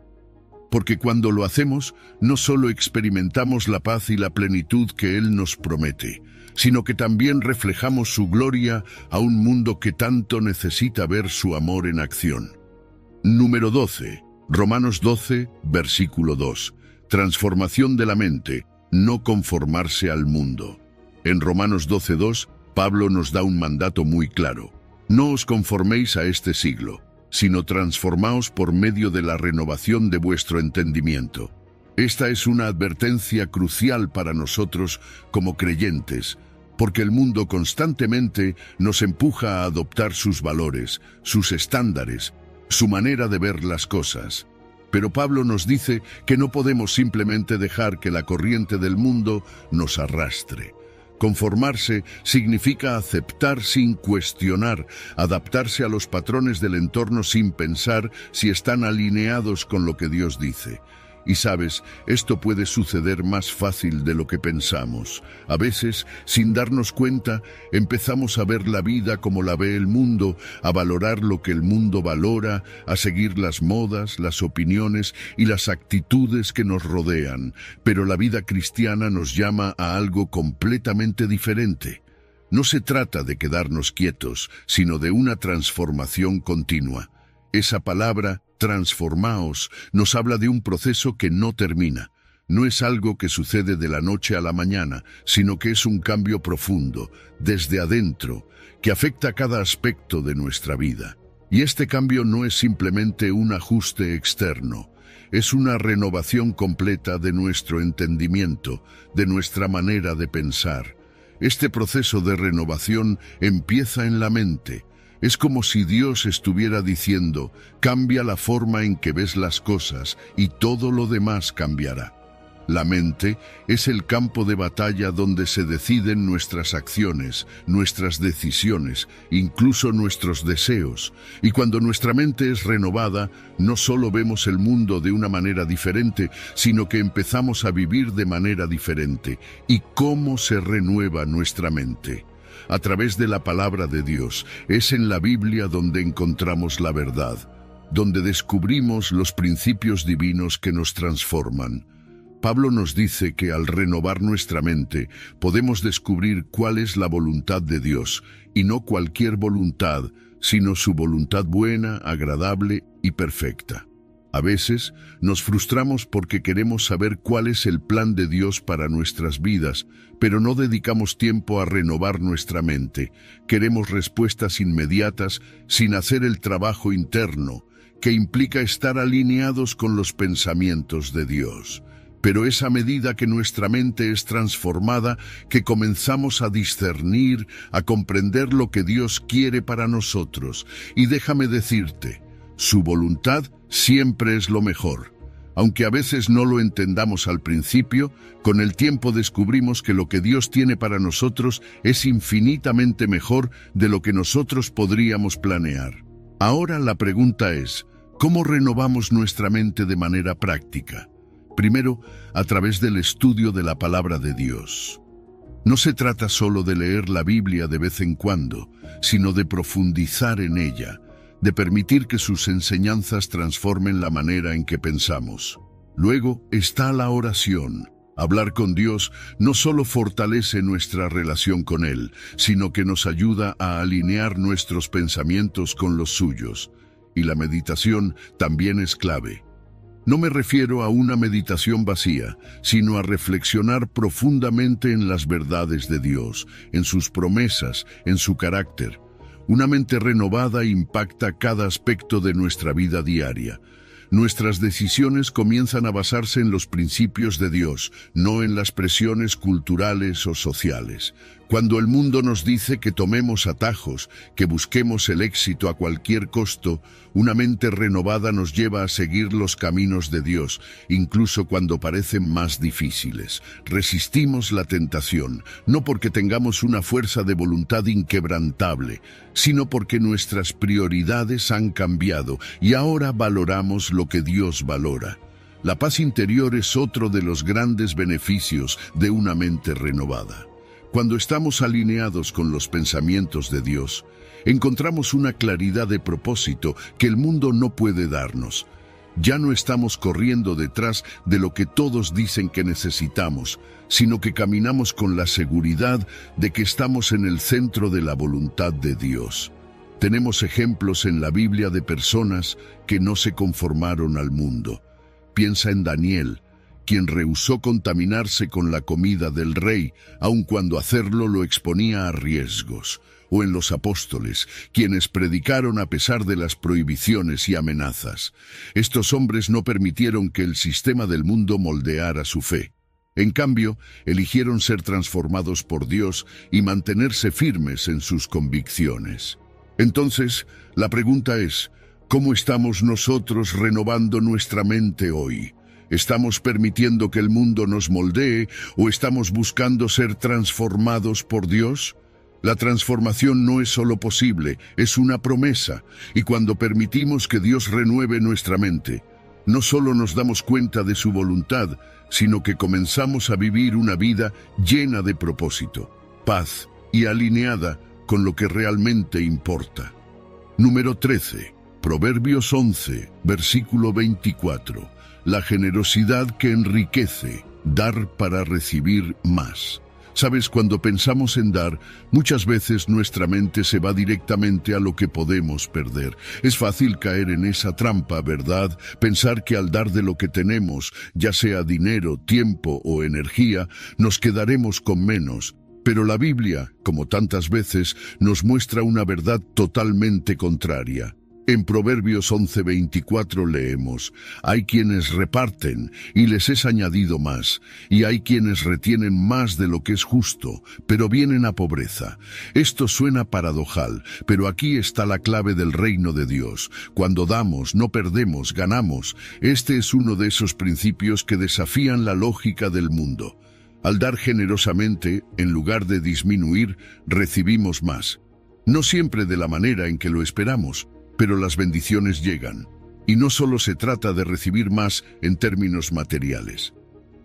Porque cuando lo hacemos, no solo experimentamos la paz y la plenitud que Él nos promete, sino que también reflejamos su gloria a un mundo que tanto necesita ver su amor en acción. Número 12. Romanos 12, versículo 2. Transformación de la mente, no conformarse al mundo. En Romanos 12:2, Pablo nos da un mandato muy claro. No os conforméis a este siglo, sino transformaos por medio de la renovación de vuestro entendimiento. Esta es una advertencia crucial para nosotros como creyentes, porque el mundo constantemente nos empuja a adoptar sus valores, sus estándares, su manera de ver las cosas. Pero Pablo nos dice que no podemos simplemente dejar que la corriente del mundo nos arrastre. Conformarse significa aceptar sin cuestionar, adaptarse a los patrones del entorno sin pensar si están alineados con lo que Dios dice. Y sabes, esto puede suceder más fácil de lo que pensamos. A veces, sin darnos cuenta, empezamos a ver la vida como la ve el mundo, a valorar lo que el mundo valora, a seguir las modas, las opiniones y las actitudes que nos rodean. Pero la vida cristiana nos llama a algo completamente diferente. No se trata de quedarnos quietos, sino de una transformación continua. Esa palabra, transformaos, nos habla de un proceso que no termina. No es algo que sucede de la noche a la mañana, sino que es un cambio profundo, desde adentro, que afecta a cada aspecto de nuestra vida. Y este cambio no es simplemente un ajuste externo, es una renovación completa de nuestro entendimiento, de nuestra manera de pensar. Este proceso de renovación empieza en la mente. Es como si Dios estuviera diciendo, cambia la forma en que ves las cosas y todo lo demás cambiará. La mente es el campo de batalla donde se deciden nuestras acciones, nuestras decisiones, incluso nuestros deseos. Y cuando nuestra mente es renovada, no solo vemos el mundo de una manera diferente, sino que empezamos a vivir de manera diferente. ¿Y cómo se renueva nuestra mente? A través de la palabra de Dios. Es en la Biblia donde encontramos la verdad, donde descubrimos los principios divinos que nos transforman. Pablo nos dice que al renovar nuestra mente podemos descubrir cuál es la voluntad de Dios, y no cualquier voluntad, sino su voluntad buena, agradable y perfecta. A veces nos frustramos porque queremos saber cuál es el plan de Dios para nuestras vidas, pero no dedicamos tiempo a renovar nuestra mente. Queremos respuestas inmediatas sin hacer el trabajo interno, que implica estar alineados con los pensamientos de Dios. Pero es a medida que nuestra mente es transformada que comenzamos a discernir, a comprender lo que Dios quiere para nosotros. Y déjame decirte, su voluntad siempre es lo mejor. Aunque a veces no lo entendamos al principio, con el tiempo descubrimos que lo que Dios tiene para nosotros es infinitamente mejor de lo que nosotros podríamos planear. Ahora la pregunta es, ¿cómo renovamos nuestra mente de manera práctica? Primero, a través del estudio de la palabra de Dios. No se trata solo de leer la Biblia de vez en cuando, sino de profundizar en ella, de permitir que sus enseñanzas transformen la manera en que pensamos. Luego está la oración. Hablar con Dios no solo fortalece nuestra relación con Él, sino que nos ayuda a alinear nuestros pensamientos con los suyos. Y la meditación también es clave. No me refiero a una meditación vacía, sino a reflexionar profundamente en las verdades de Dios, en sus promesas, en su carácter. Una mente renovada impacta cada aspecto de nuestra vida diaria. Nuestras decisiones comienzan a basarse en los principios de Dios, no en las presiones culturales o sociales. Cuando el mundo nos dice que tomemos atajos, que busquemos el éxito a cualquier costo, una mente renovada nos lleva a seguir los caminos de Dios, incluso cuando parecen más difíciles. Resistimos la tentación, no porque tengamos una fuerza de voluntad inquebrantable, sino porque nuestras prioridades han cambiado y ahora valoramos lo que Dios valora. La paz interior es otro de los grandes beneficios de una mente renovada. Cuando estamos alineados con los pensamientos de Dios, encontramos una claridad de propósito que el mundo no puede darnos. Ya no estamos corriendo detrás de lo que todos dicen que necesitamos, sino que caminamos con la seguridad de que estamos en el centro de la voluntad de Dios. Tenemos ejemplos en la Biblia de personas que no se conformaron al mundo. Piensa en Daniel, quien rehusó contaminarse con la comida del rey, aun cuando hacerlo lo exponía a riesgos. O en los apóstoles, quienes predicaron a pesar de las prohibiciones y amenazas. Estos hombres no permitieron que el sistema del mundo moldeara su fe. En cambio, eligieron ser transformados por Dios y mantenerse firmes en sus convicciones. Entonces, la pregunta es, ¿cómo estamos nosotros renovando nuestra mente hoy? ¿Estamos permitiendo que el mundo nos moldee o estamos buscando ser transformados por Dios? La transformación no es solo posible, es una promesa, y cuando permitimos que Dios renueve nuestra mente, no solo nos damos cuenta de su voluntad, sino que comenzamos a vivir una vida llena de propósito, paz y alineada con lo que realmente importa. Número 13. Proverbios 11, versículo 24. La generosidad que enriquece, dar para recibir más. Sabes, cuando pensamos en dar, muchas veces nuestra mente se va directamente a lo que podemos perder. Es fácil caer en esa trampa, ¿verdad? Pensar que al dar de lo que tenemos, ya sea dinero, tiempo o energía, nos quedaremos con menos. Pero la Biblia, como tantas veces, nos muestra una verdad totalmente contraria. En Proverbios 11:24 leemos: hay quienes reparten y les es añadido más, y hay quienes retienen más de lo que es justo, pero vienen a pobreza. Esto suena paradojal, pero aquí está la clave del reino de Dios. Cuando damos, no perdemos, ganamos. Este es uno de esos principios que desafían la lógica del mundo. Al dar generosamente, en lugar de disminuir, recibimos más. No siempre de la manera en que lo esperamos, pero las bendiciones llegan. Y no solo se trata de recibir más en términos materiales.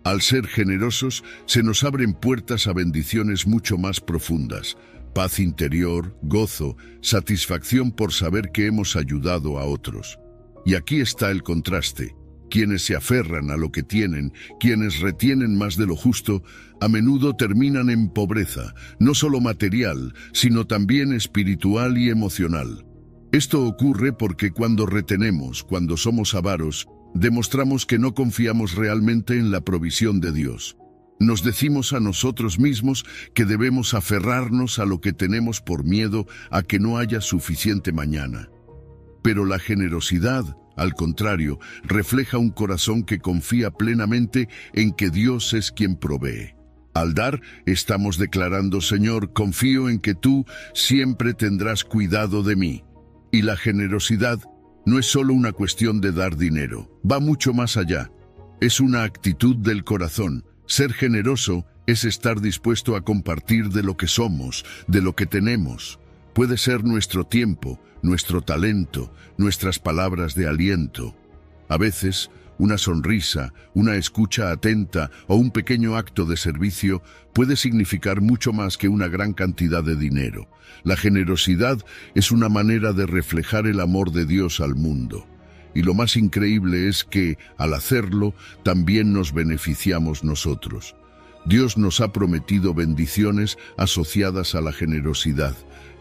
Al ser generosos, se nos abren puertas a bendiciones mucho más profundas. Paz interior, gozo, satisfacción por saber que hemos ayudado a otros. Y aquí está el contraste. Quienes se aferran a lo que tienen, quienes retienen más de lo justo, a menudo terminan en pobreza, no solo material, sino también espiritual y emocional. Esto ocurre porque cuando retenemos, cuando somos avaros, demostramos que no confiamos realmente en la provisión de Dios. Nos decimos a nosotros mismos que debemos aferrarnos a lo que tenemos por miedo a que no haya suficiente mañana. Pero la generosidad, al contrario, refleja un corazón que confía plenamente en que Dios es quien provee. Al dar, estamos declarando: Señor, confío en que tú siempre tendrás cuidado de mí. Y la generosidad no es solo una cuestión de dar dinero, va mucho más allá. Es una actitud del corazón. Ser generoso es estar dispuesto a compartir de lo que somos, de lo que tenemos. Puede ser nuestro tiempo, nuestro talento, nuestras palabras de aliento. A veces, una sonrisa, una escucha atenta o un pequeño acto de servicio puede significar mucho más que una gran cantidad de dinero. La generosidad es una manera de reflejar el amor de Dios al mundo. Y lo más increíble es que, al hacerlo, también nos beneficiamos nosotros. Dios nos ha prometido bendiciones asociadas a la generosidad.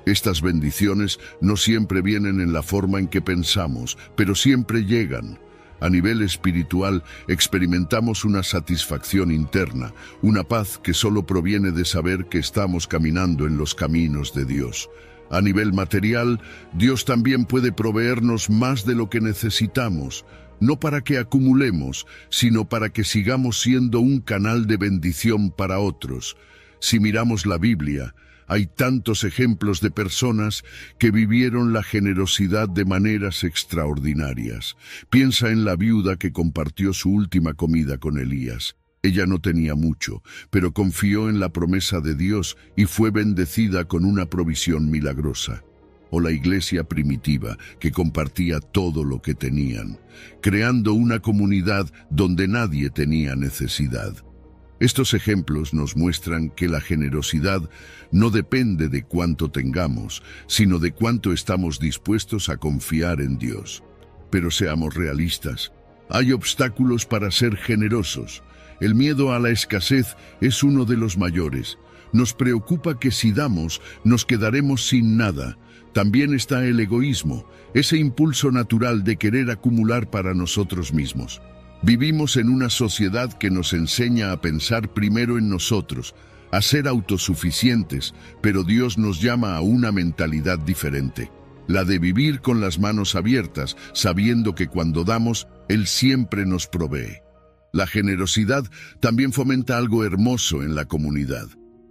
Estas bendiciones no siempre vienen en la forma en que pensamos, pero siempre llegan. A nivel espiritual, experimentamos una satisfacción interna, una paz que solo proviene de saber que estamos caminando en los caminos de Dios. A nivel material, Dios también puede proveernos más de lo que necesitamos, no para que acumulemos, sino para que sigamos siendo un canal de bendición para otros. Si miramos la Biblia, hay tantos ejemplos de personas que vivieron la generosidad de maneras extraordinarias. Piensa en la viuda que compartió su última comida con Elías. Ella no tenía mucho, pero confió en la promesa de Dios y fue bendecida con una provisión milagrosa. O la iglesia primitiva, que compartía todo lo que tenían, creando una comunidad donde nadie tenía necesidad. Estos ejemplos nos muestran que la generosidad no depende de cuánto tengamos, sino de cuánto estamos dispuestos a confiar en Dios. Pero seamos realistas. Hay obstáculos para ser generosos. El miedo a la escasez es uno de los mayores. Nos preocupa que si damos, nos quedaremos sin nada. También está el egoísmo, ese impulso natural de querer acumular para nosotros mismos. Vivimos en una sociedad que nos enseña a pensar primero en nosotros, a ser autosuficientes, pero Dios nos llama a una mentalidad diferente, la de vivir con las manos abiertas, sabiendo que cuando damos, Él siempre nos provee. La generosidad también fomenta algo hermoso en la comunidad.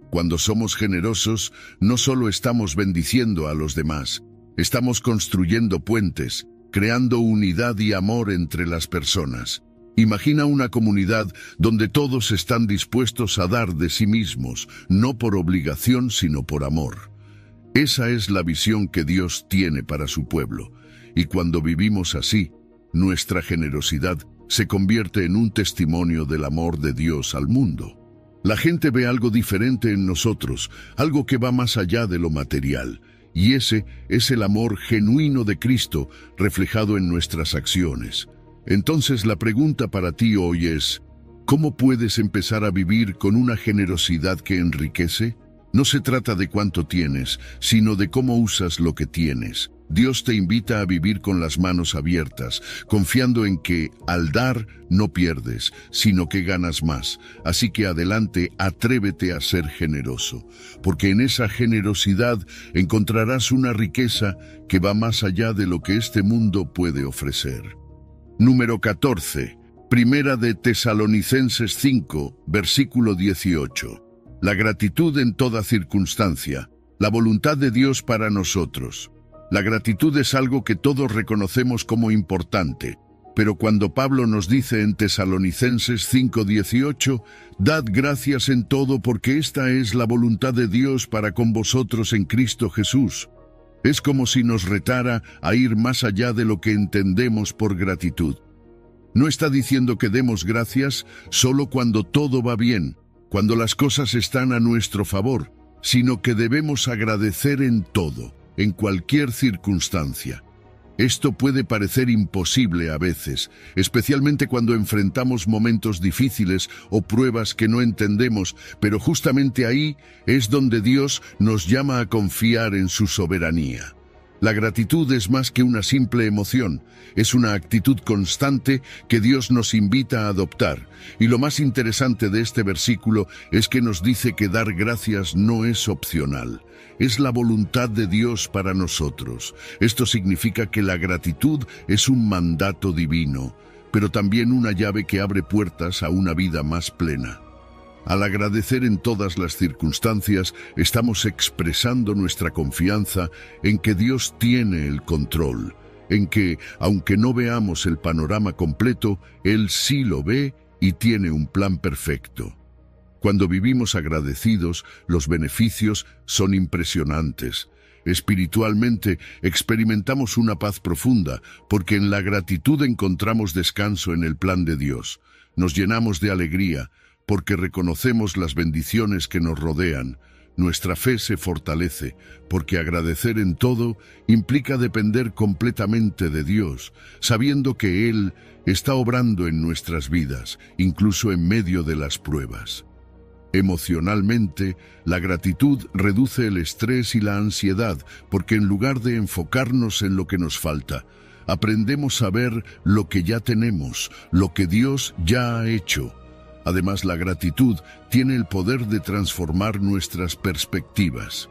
Cuando somos generosos, no solo estamos bendiciendo a los demás, estamos construyendo puentes, creando unidad y amor entre las personas. Imagina una comunidad donde todos están dispuestos a dar de sí mismos, no por obligación, sino por amor. Esa es la visión que Dios tiene para su pueblo, y cuando vivimos así, nuestra generosidad se convierte en un testimonio del amor de Dios al mundo. La gente ve algo diferente en nosotros, algo que va más allá de lo material, y ese es el amor genuino de Cristo reflejado en nuestras acciones. Entonces la pregunta para ti hoy es: ¿Cómo puedes empezar a vivir con una generosidad que enriquece? No se trata de cuánto tienes, sino de cómo usas lo que tienes. Dios te invita a vivir con las manos abiertas, confiando en que, al dar, no pierdes, sino que ganas más. Así que adelante, atrévete a ser generoso, porque en esa generosidad encontrarás una riqueza que va más allá de lo que este mundo puede ofrecer. Número 14. Primera de Tesalonicenses 5, versículo 18. La gratitud en toda circunstancia, la voluntad de Dios para nosotros. La gratitud es algo que todos reconocemos como importante, pero cuando Pablo nos dice en Tesalonicenses 5:18, «Dad gracias en todo porque esta es la voluntad de Dios para con vosotros en Cristo Jesús», es como si nos retara a ir más allá de lo que entendemos por gratitud. No está diciendo que demos gracias solo cuando todo va bien, cuando las cosas están a nuestro favor, sino que debemos agradecer en todo, en cualquier circunstancia. Esto puede parecer imposible a veces, especialmente cuando enfrentamos momentos difíciles o pruebas que no entendemos, pero justamente ahí es donde Dios nos llama a confiar en su soberanía. La gratitud es más que una simple emoción, es una actitud constante que Dios nos invita a adoptar. Y lo más interesante de este versículo es que nos dice que dar gracias no es opcional, es la voluntad de Dios para nosotros. Esto significa que la gratitud es un mandato divino, pero también una llave que abre puertas a una vida más plena. Al agradecer en todas las circunstancias, estamos expresando nuestra confianza en que Dios tiene el control, en que, aunque no veamos el panorama completo, Él sí lo ve y tiene un plan perfecto. Cuando vivimos agradecidos, los beneficios son impresionantes. Espiritualmente, experimentamos una paz profunda, porque en la gratitud encontramos descanso en el plan de Dios. Nos llenamos de alegría, porque reconocemos las bendiciones que nos rodean. Nuestra fe se fortalece, porque agradecer en todo implica depender completamente de Dios, sabiendo que Él está obrando en nuestras vidas, incluso en medio de las pruebas. Emocionalmente, la gratitud reduce el estrés y la ansiedad, porque en lugar de enfocarnos en lo que nos falta, aprendemos a ver lo que ya tenemos, lo que Dios ya ha hecho. Además, la gratitud tiene el poder de transformar nuestras perspectivas.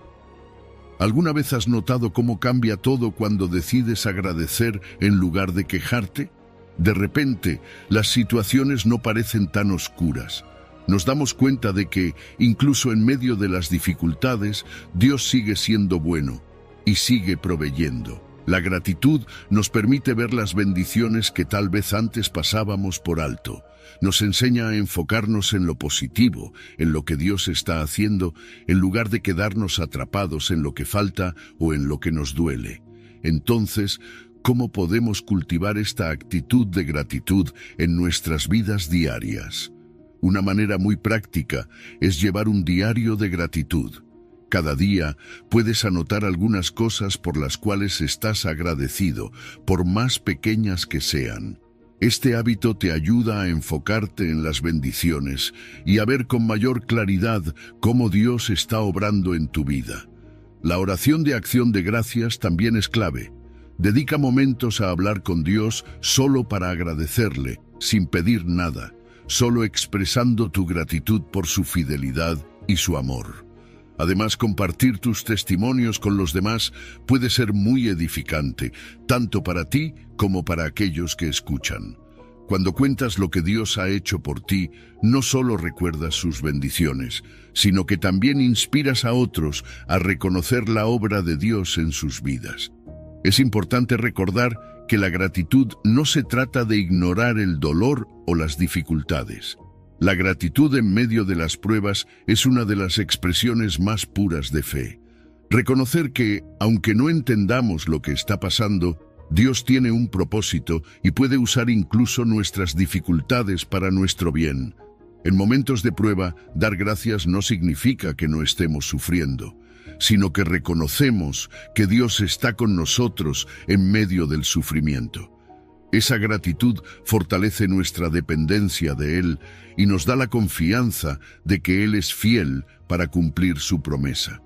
¿Alguna vez has notado cómo cambia todo cuando decides agradecer en lugar de quejarte? De repente, las situaciones no parecen tan oscuras. Nos damos cuenta de que, incluso en medio de las dificultades, Dios sigue siendo bueno y sigue proveyendo. La gratitud nos permite ver las bendiciones que tal vez antes pasábamos por alto. Nos enseña a enfocarnos en lo positivo, en lo que Dios está haciendo, en lugar de quedarnos atrapados en lo que falta o en lo que nos duele. Entonces, ¿cómo podemos cultivar esta actitud de gratitud en nuestras vidas diarias? Una manera muy práctica es llevar un diario de gratitud. Cada día puedes anotar algunas cosas por las cuales estás agradecido, por más pequeñas que sean. Este hábito te ayuda a enfocarte en las bendiciones y a ver con mayor claridad cómo Dios está obrando en tu vida. La oración de acción de gracias también es clave. Dedica momentos a hablar con Dios solo para agradecerle, sin pedir nada, solo expresando tu gratitud por su fidelidad y su amor. Además, compartir tus testimonios con los demás puede ser muy edificante, tanto para ti como para aquellos que escuchan. Cuando cuentas lo que Dios ha hecho por ti, no solo recuerdas sus bendiciones, sino que también inspiras a otros a reconocer la obra de Dios en sus vidas. Es importante recordar que la gratitud no se trata de ignorar el dolor o las dificultades. La gratitud en medio de las pruebas es una de las expresiones más puras de fe. Reconocer que, aunque no entendamos lo que está pasando, Dios tiene un propósito y puede usar incluso nuestras dificultades para nuestro bien. En momentos de prueba, dar gracias no significa que no estemos sufriendo, sino que reconocemos que Dios está con nosotros en medio del sufrimiento. Esa gratitud fortalece nuestra dependencia de Él y nos da la confianza de que Él es fiel para cumplir su promesa.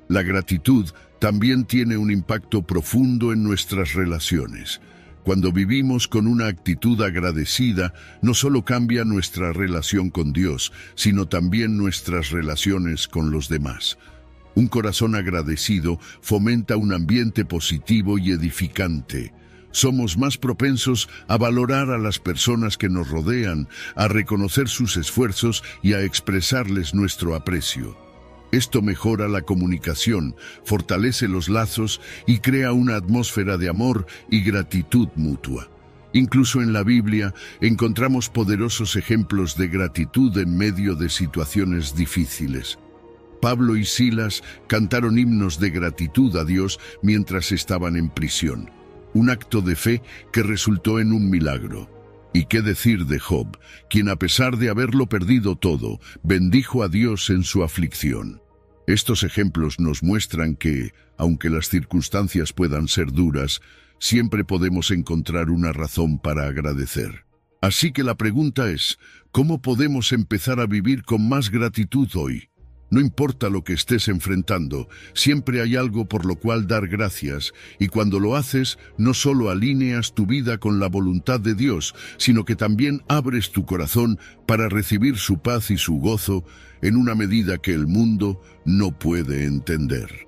La gratitud también tiene un impacto profundo en nuestras relaciones. Cuando vivimos con una actitud agradecida, no solo cambia nuestra relación con Dios, sino también nuestras relaciones con los demás. Un corazón agradecido fomenta un ambiente positivo y edificante. Somos más propensos a valorar a las personas que nos rodean, a reconocer sus esfuerzos y a expresarles nuestro aprecio. Esto mejora la comunicación, fortalece los lazos y crea una atmósfera de amor y gratitud mutua. Incluso en la Biblia encontramos poderosos ejemplos de gratitud en medio de situaciones difíciles. Pablo y Silas cantaron himnos de gratitud a Dios mientras estaban en prisión. Un acto de fe que resultó en un milagro. ¿Y qué decir de Job, quien a pesar de haberlo perdido todo, bendijo a Dios en su aflicción? Estos ejemplos nos muestran que, aunque las circunstancias puedan ser duras, siempre podemos encontrar una razón para agradecer. Así que la pregunta es, ¿cómo podemos empezar a vivir con más gratitud hoy? No importa lo que estés enfrentando, siempre hay algo por lo cual dar gracias, y cuando lo haces, no solo alineas tu vida con la voluntad de Dios, sino que también abres tu corazón para recibir su paz y su gozo en una medida que el mundo no puede entender.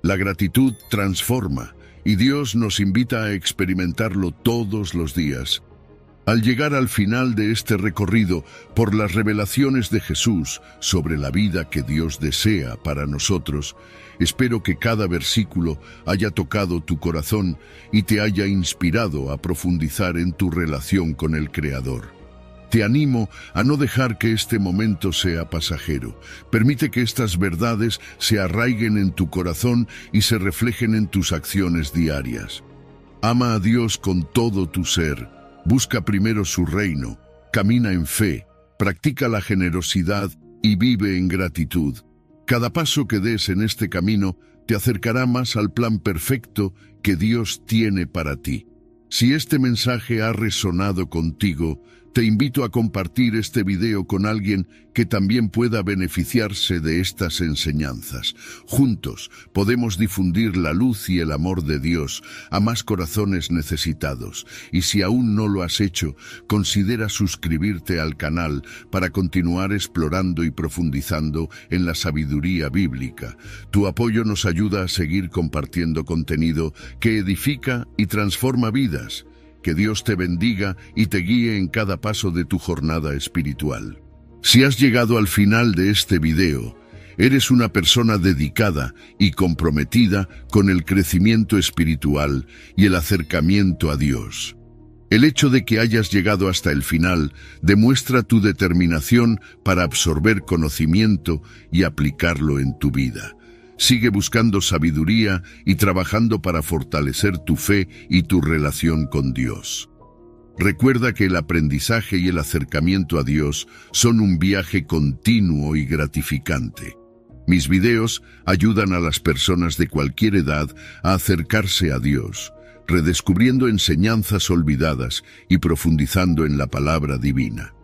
La gratitud transforma, y Dios nos invita a experimentarlo todos los días. Al llegar al final de este recorrido por las revelaciones de Jesús sobre la vida que Dios desea para nosotros, espero que cada versículo haya tocado tu corazón y te haya inspirado a profundizar en tu relación con el Creador. Te animo a no dejar que este momento sea pasajero. Permite que estas verdades se arraiguen en tu corazón y se reflejen en tus acciones diarias. Ama a Dios con todo tu ser. Busca primero su reino, camina en fe, practica la generosidad y vive en gratitud. Cada paso que des en este camino te acercará más al plan perfecto que Dios tiene para ti. Si este mensaje ha resonado contigo, te invito a compartir este video con alguien que también pueda beneficiarse de estas enseñanzas. Juntos podemos difundir la luz y el amor de Dios a más corazones necesitados. Y si aún no lo has hecho, considera suscribirte al canal para continuar explorando y profundizando en la sabiduría bíblica. Tu apoyo nos ayuda a seguir compartiendo contenido que edifica y transforma vidas. Que Dios te bendiga y te guíe en cada paso de tu jornada espiritual. Si has llegado al final de este video, eres una persona dedicada y comprometida con el crecimiento espiritual y el acercamiento a Dios. El hecho de que hayas llegado hasta el final demuestra tu determinación para absorber conocimiento y aplicarlo en tu vida. Sigue buscando sabiduría y trabajando para fortalecer tu fe y tu relación con Dios. Recuerda que el aprendizaje y el acercamiento a Dios son un viaje continuo y gratificante. Mis videos ayudan a las personas de cualquier edad a acercarse a Dios, redescubriendo enseñanzas olvidadas y profundizando en la palabra divina.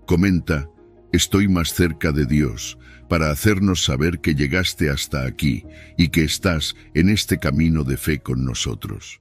Comenta, estoy más cerca de Dios, para hacernos saber que llegaste hasta aquí y que estás en este camino de fe con nosotros.